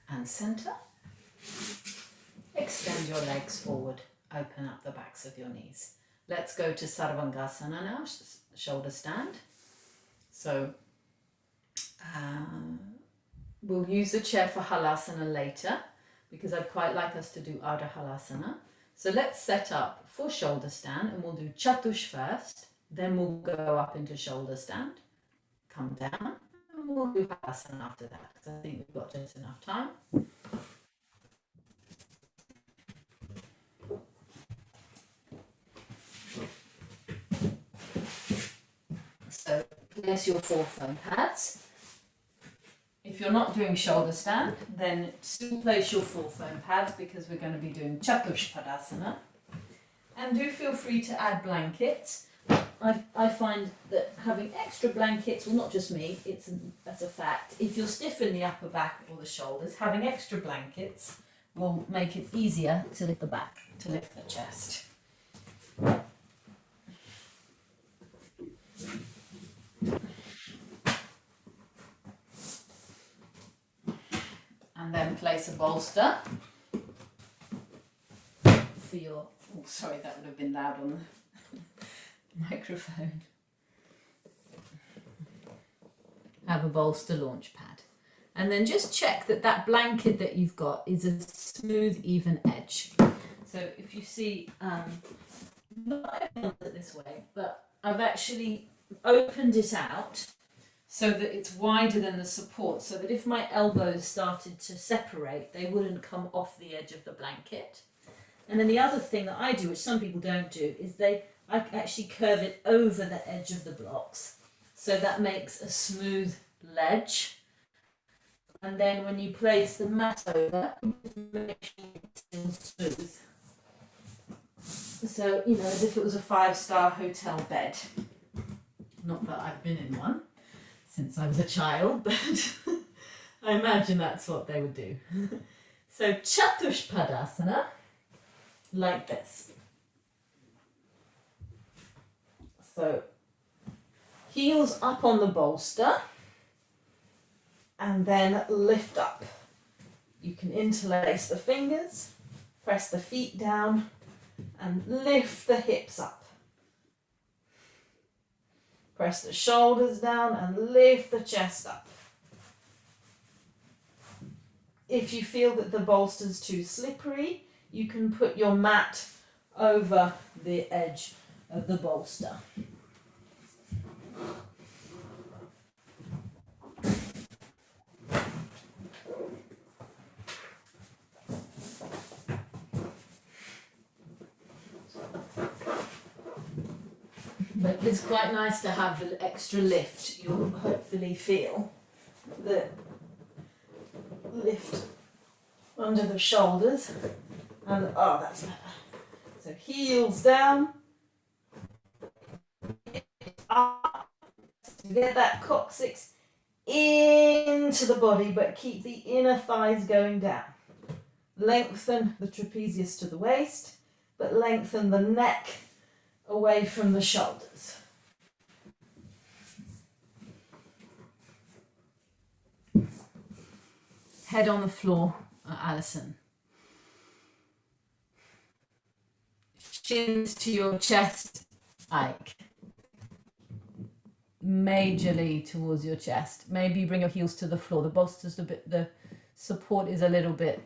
And center. Extend your legs forward, open up the backs of your knees. Let's go to Sarvangasana now, shoulder stand. So we'll use the chair for Halasana later because I'd quite like us to do Ardha Halasana. So let's set up for shoulder stand and we'll do Chatush first, then we'll go up into shoulder stand, come down, and we'll do Halasana after that because I think we've got just enough time. So place your 4 foam pads. If you're not doing shoulder stand, then still place your 4 foam pads because we're going to be doing Chatush Padasana. And do feel free to add blankets. I find that having extra blankets, well, not just me, that's a fact. If you're stiff in the upper back or the shoulders, having extra blankets will make it easier to lift the back, to lift the chest. And then place a bolster for your, oh sorry, that would have been loud on the microphone. Have a bolster launch pad. And then just check that that blanket that you've got is a smooth, even edge. So if you see, not everyone does it this way, but I've actually opened it out so that it's wider than the support, so that if my elbows started to separate, they wouldn't come off the edge of the blanket. And then the other thing that I do, which some people don't do, is I actually curve it over the edge of the blocks. So that makes a smooth ledge. And then when you place the mat over, make sure it's still smooth. So, you know, as if it was a 5-star hotel bed. Not that I've been in one since I was a child, but I imagine that's what they would do. So Chatush Padasana, like this. So heels up on the bolster and then lift up. You can interlace the fingers, press the feet down and lift the hips up. Press the shoulders down and lift the chest up. If you feel that the bolster's too slippery, you can put your mat over the edge of the bolster. But it's quite nice to have the extra lift. You'll hopefully feel the lift under the shoulders. And oh, that's better. So heels down, up, to get that coccyx into the body, but keep the inner thighs going down. Lengthen the trapezius to the waist, but lengthen the neck away from the shoulders. Head on the floor, Alison. Shins to your chest, Ike. Majorly towards your chest. Maybe bring your heels to the floor. The bolster's a bit, the support is a little bit,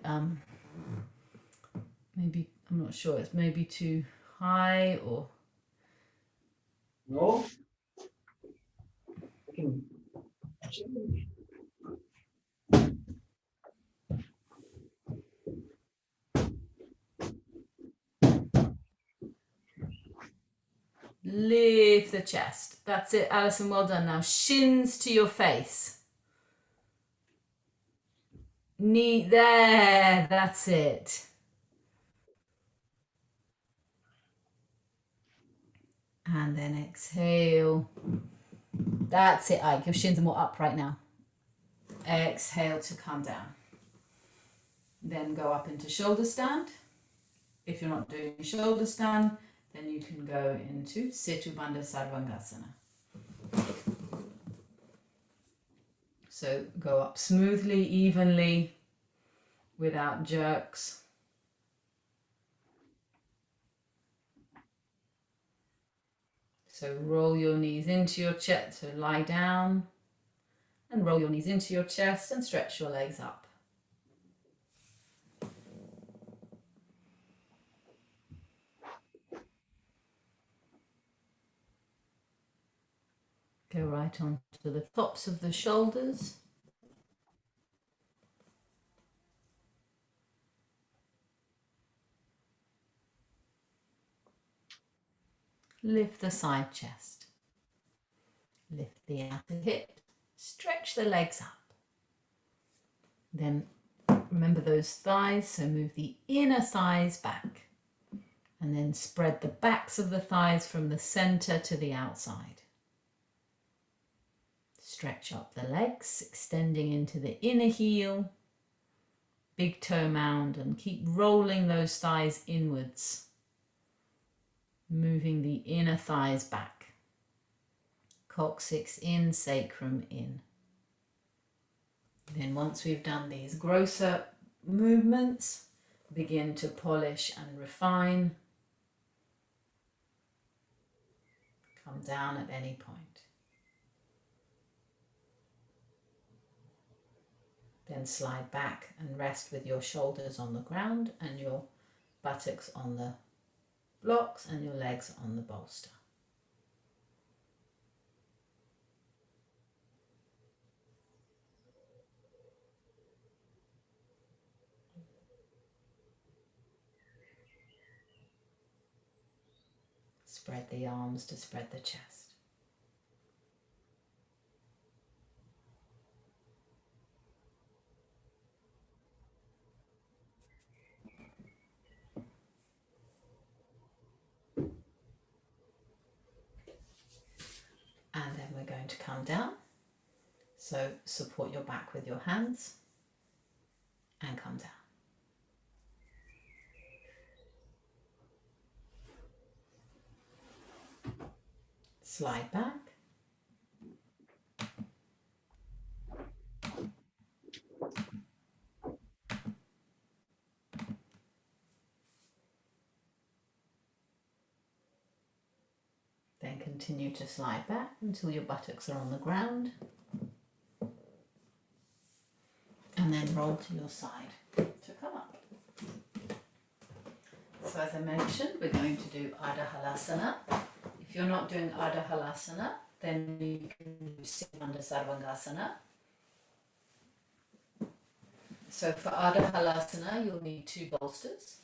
maybe, I'm not sure, it's maybe too high or... No. I can... Lift the chest. That's it, Alison, well done. Now shins to your face. Knee there, that's it. And then exhale. That's it, Ike. Your shins are more up right now. Exhale to come down. Then go up into shoulder stand. If you're not doing shoulder stand, then you can go into Setu Bandha Sarvangasana. So go up smoothly, evenly, without jerks. So roll your knees into your chest, so lie down and roll your knees into your chest and stretch your legs up. Go right on to the tops of the shoulders. Lift the side chest. Lift the outer hip. Stretch the legs up. Then remember those thighs, so move the inner thighs back. And then spread the backs of the thighs from the center to the outside. Stretch up the legs, extending into the inner heel, big toe mound, and keep rolling those thighs inwards, moving the inner thighs back. Coccyx in, sacrum in. Then once we've done these grosser movements, begin to polish and refine. Come down at any point. Then slide back and rest with your shoulders on the ground and your buttocks on the blocks and your legs on the bolster. Spread the arms to spread the chest. And then we're going to come down. So support your back with your hands and come down. Slide back. Then continue to slide back until your buttocks are on the ground. And then roll to your side to come up. So as I mentioned, we're going to do Ardha Halasana. If you're not doing Ardha Halasana, then you can do Siddha Bandha Sarvangasana. So for Ardha Halasana, you'll need 2 bolsters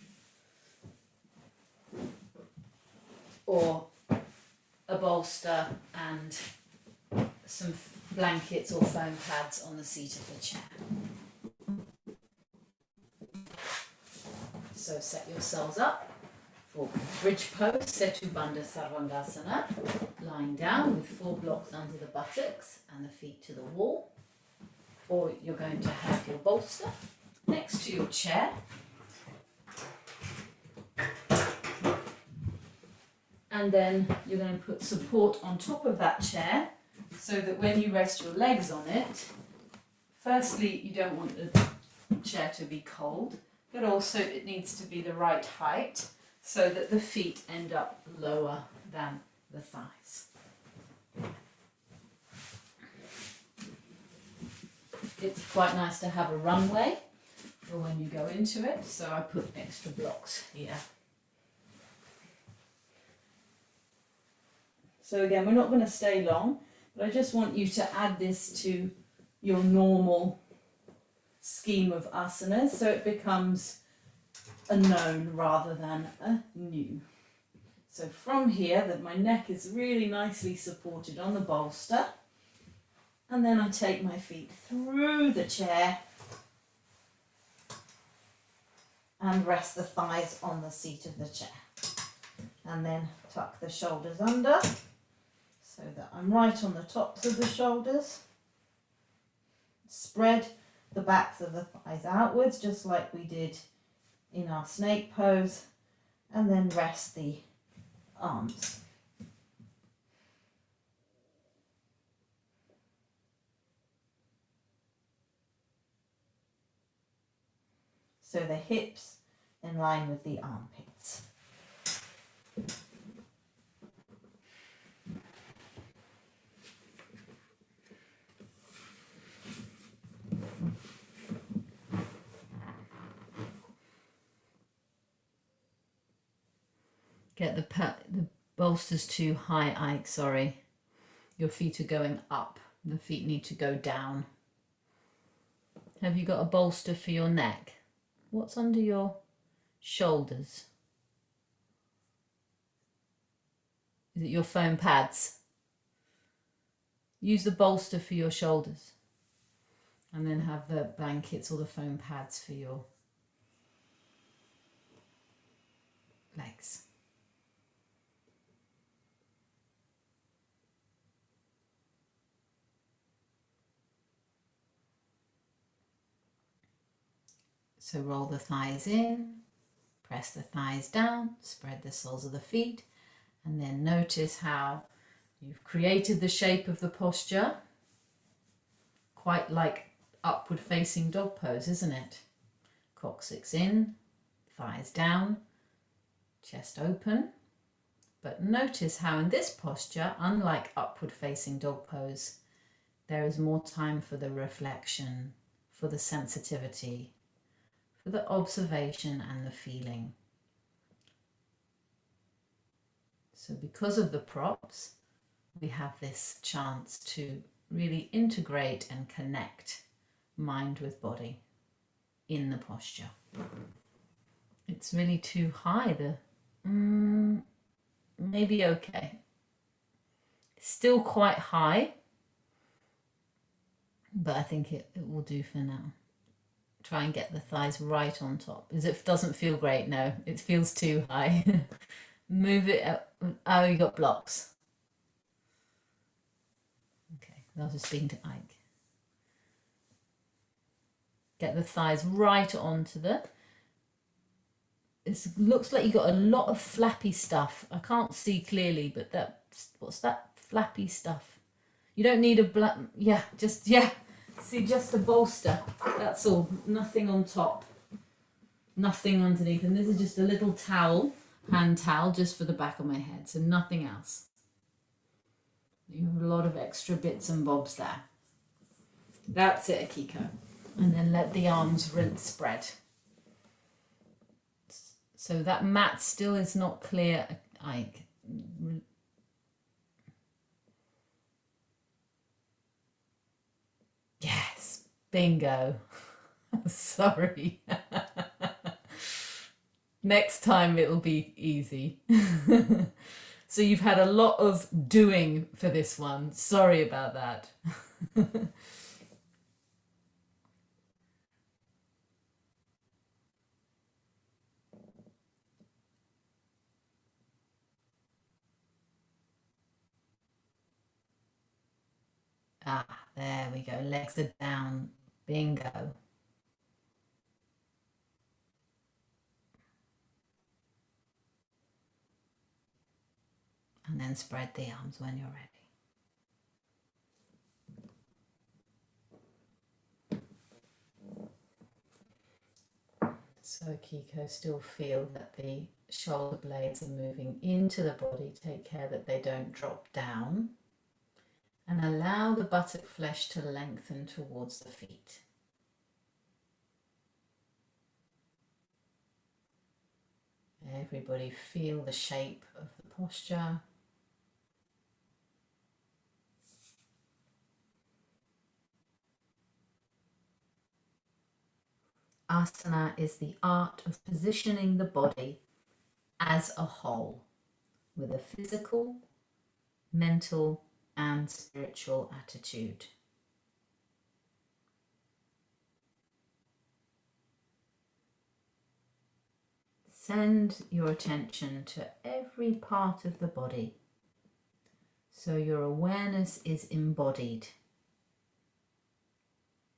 or a bolster and some blankets or foam pads on the seat of the chair. So set yourselves up for bridge pose, Setu Bandha Sarvangasana, lying down with 4 blocks under the buttocks and the feet to the wall. Or you're going to have your bolster next to your chair. And then you're going to put support on top of that chair so that when you rest your legs on it, firstly, you don't want the chair to be cold, but also it needs to be the right height so that the feet end up lower than the thighs. It's quite nice to have a runway for when you go into it, so I put extra blocks here. So again, we're not going to stay long, but I just want you to add this to your normal scheme of asanas so it becomes a known rather than a new. So from here, that my neck is really nicely supported on the bolster, and then I take my feet through the chair and rest the thighs on the seat of the chair, and then tuck the shoulders under so that I'm right on the tops of the shoulders. Spread the backs of the thighs outwards, just like we did in our snake pose, and then rest the arms. So the hips in line with the armpits. Get the bolsters too high, Ike, sorry. Your feet are going up. The feet need to go down. Have you got a bolster for your neck? What's under your shoulders? Is it your foam pads? Use the bolster for your shoulders. And then have the blankets or the foam pads for your legs. So roll the thighs in, press the thighs down, spread the soles of the feet, and then notice how you've created the shape of the posture, quite like upward facing dog pose, isn't it? Coccyx in, thighs down, chest open. But notice how in this posture, unlike upward facing dog pose, there is more time for the reflection, for the sensitivity, for the observation and the feeling. So because of the props, we have this chance to really integrate and connect mind with body in the posture. It's really too high, maybe okay. Still quite high, but I think it will do for now. Try and get the thighs right on top. As if it doesn't feel great, no, it feels too high. Move it up. Oh, you got blocks. Okay, I was just speaking to Ike. Get the thighs right onto it looks like you got a lot of flappy stuff. I can't see clearly, but what's that flappy stuff. You don't need a see, just a bolster. That's all. Nothing on top. Nothing underneath. And this is just a little towel, hand towel, just for the back of my head. So nothing else. You have a lot of extra bits and bobs there. That's it, Akiko. And then let the arms rinse spread. So that mat still is not clear. Yes, bingo. Sorry. Next time it'll be easy. So you've had a lot of doing for this one. Sorry about that. Ah, there we go. Legs are down. Bingo. And then spread the arms when you're ready. So Kiko, still feel that the shoulder blades are moving into the body. Take care that they don't drop down. And allow the buttock flesh to lengthen towards the feet. Everybody feel the shape of the posture. Asana is the art of positioning the body as a whole with a physical, mental, and spiritual attitude. Send your attention to every part of the body so your awareness is embodied.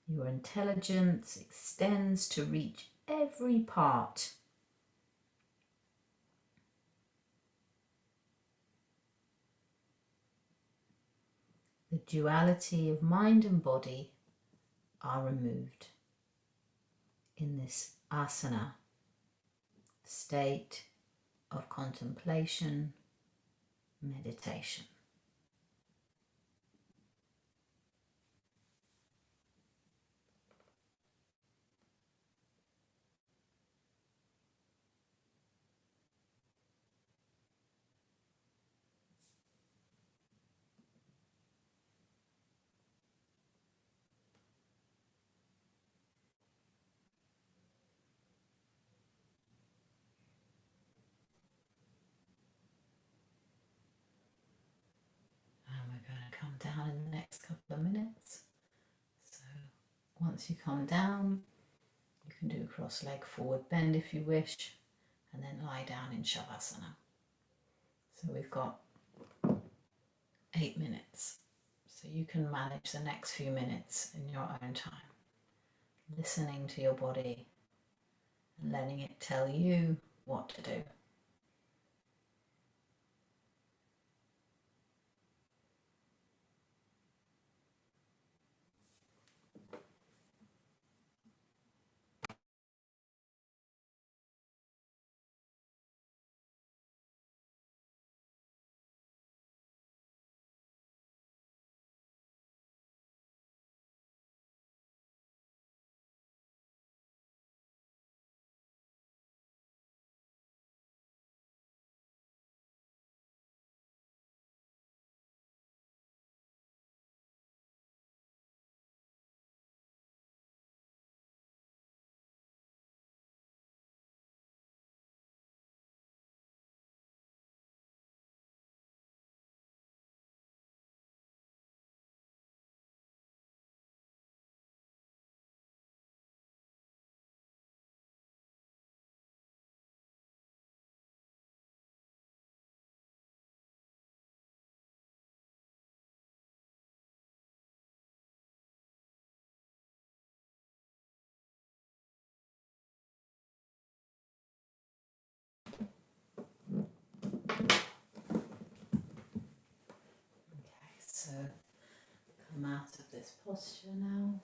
Your intelligence extends to reach every part. The duality of mind and body are removed in this asana state of contemplation, meditation. Come down in the next couple of minutes. So once you come down, you can do a cross leg forward bend if you wish, and then lie down in Shavasana. So we've got 8 minutes. So you can manage the next few minutes in your own time, listening to your body and letting it tell you what to do. posture now.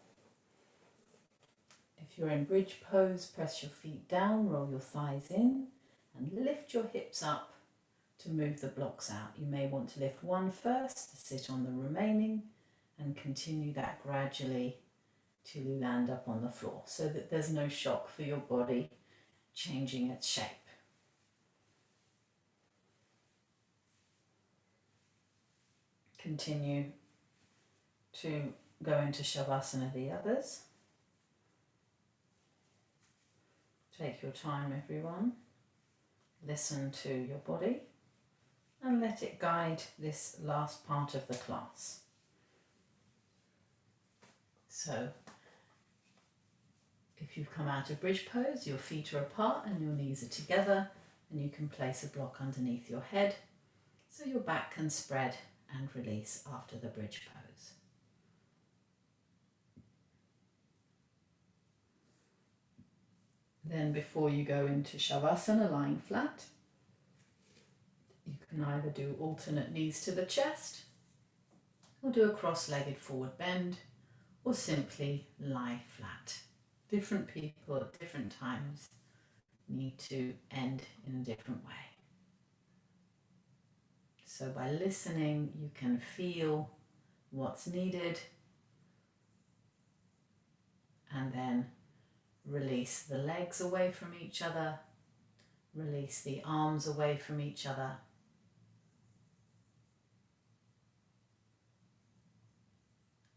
If you're in bridge pose, press your feet down, roll your thighs in, and lift your hips up to move the blocks out. You may want to lift one first to sit on the remaining and continue that gradually till you land up on the floor so that there's no shock for your body changing its shape. Continue to go into Shavasana the others. Take your time, everyone. Listen to your body and let it guide this last part of the class. So, if you've come out of bridge pose, your feet are apart and your knees are together, and you can place a block underneath your head so your back can spread and release after the bridge pose. Then before you go into Shavasana, lying flat, you can either do alternate knees to the chest, or do a cross-legged forward bend, or simply lie flat. Different people at different times need to end in a different way. So by listening, you can feel what's needed and then release the legs away from each other, release the arms away from each other.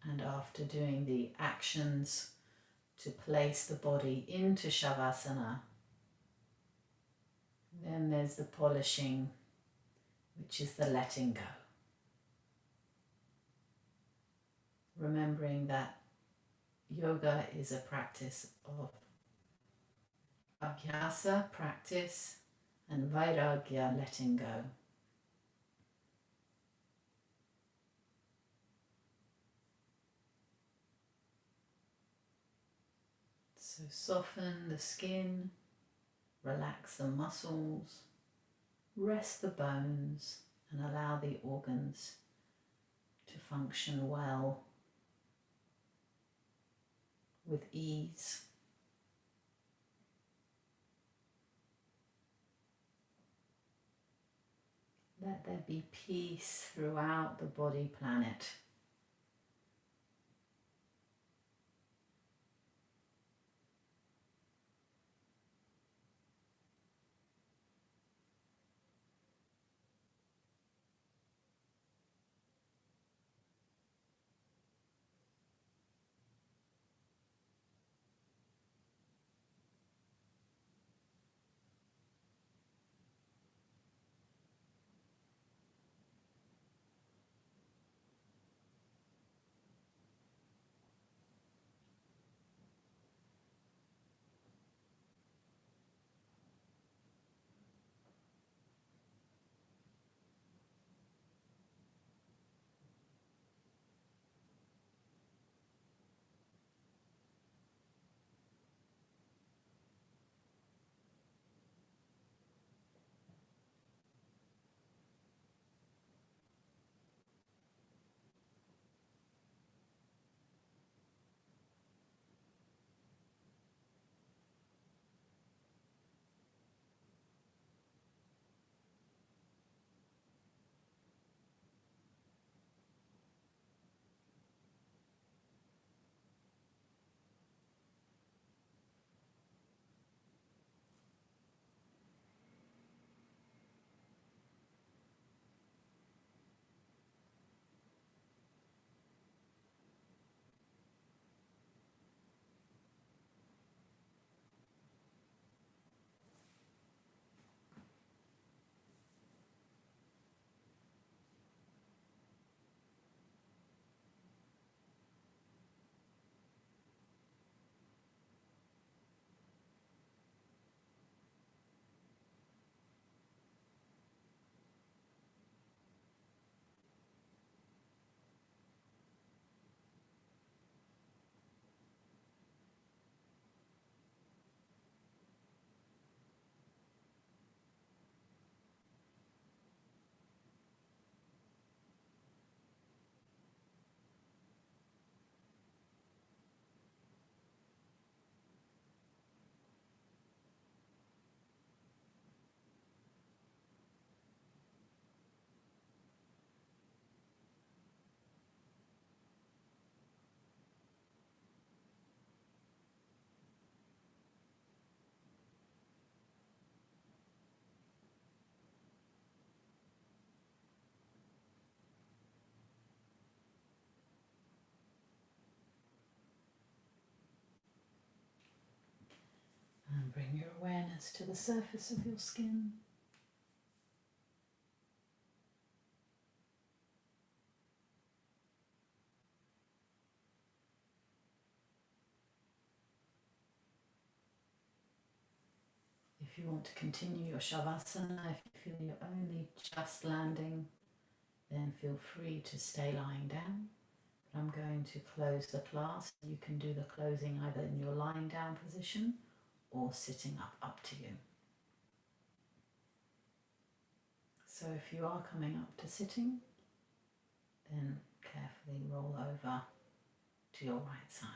And after doing the actions to place the body into Shavasana, then there's the polishing, which is the letting go. Remembering that yoga is a practice of abhyasa, practice, and vairagya, letting go. So soften the skin, relax the muscles, rest the bones, and allow the organs to function well with ease. Let there be peace throughout the body planet. bring your awareness to the surface of your skin. If you want to continue your Shavasana, if you feel you're only just landing, then feel free to stay lying down. But I'm going to close the class. You can do the closing either in your lying down position or sitting up to you. So if you are coming up to sitting, then carefully roll over to your right side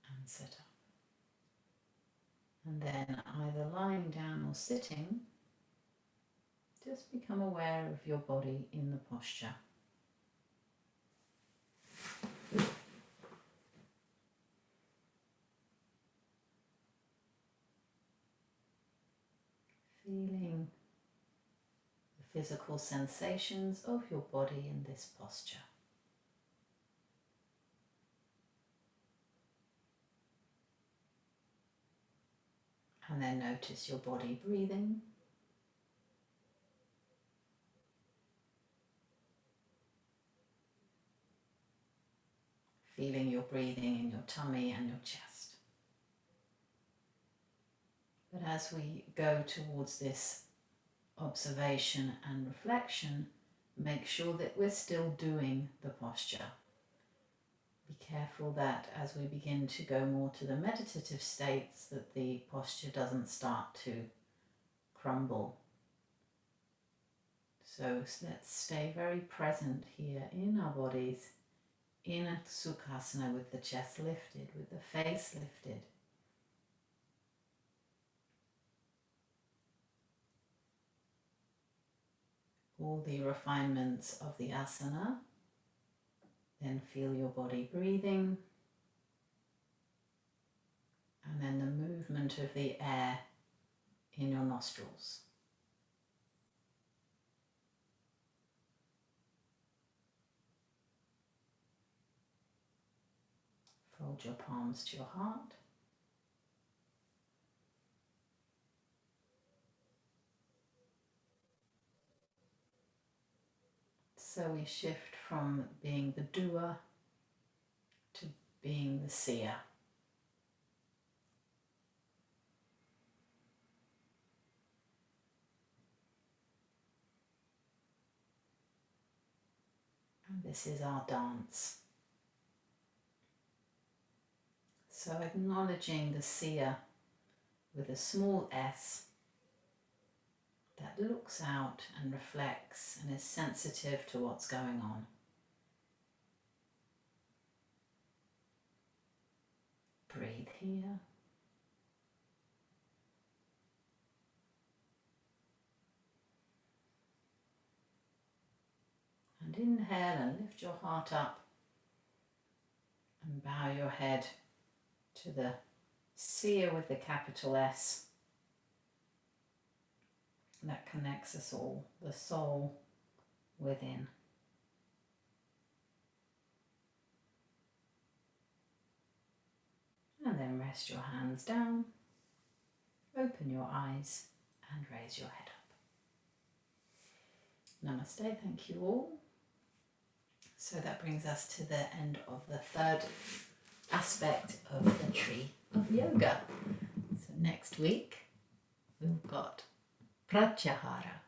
and sit up. And then either lying down or sitting, just become aware of your body in the posture. Feeling the physical sensations of your body in this posture. And then notice your body breathing. Feeling your breathing in your tummy and your chest. But as we go towards this observation and reflection, make sure that we're still doing the posture. Be careful that as we begin to go more to the meditative states, that the posture doesn't start to crumble. So let's stay very present here in our bodies, in a Sukhasana with the chest lifted, with the face lifted. All the refinements of the asana. Then feel your body breathing, and then the movement of the air in your nostrils. Fold your palms to your heart. So we shift from being the doer to being the seer. And this is our dance. So acknowledging the seer with a small s that looks out and reflects and is sensitive to what's going on. Breathe here. And inhale and lift your heart up and bow your head to the seer with the capital S that connects us all, the soul within. And then rest your hands down, open your eyes and raise your head up. Namaste, thank you all. So that brings us to the end of the third aspect of the tree of yoga. So next week we've got Pratyahara.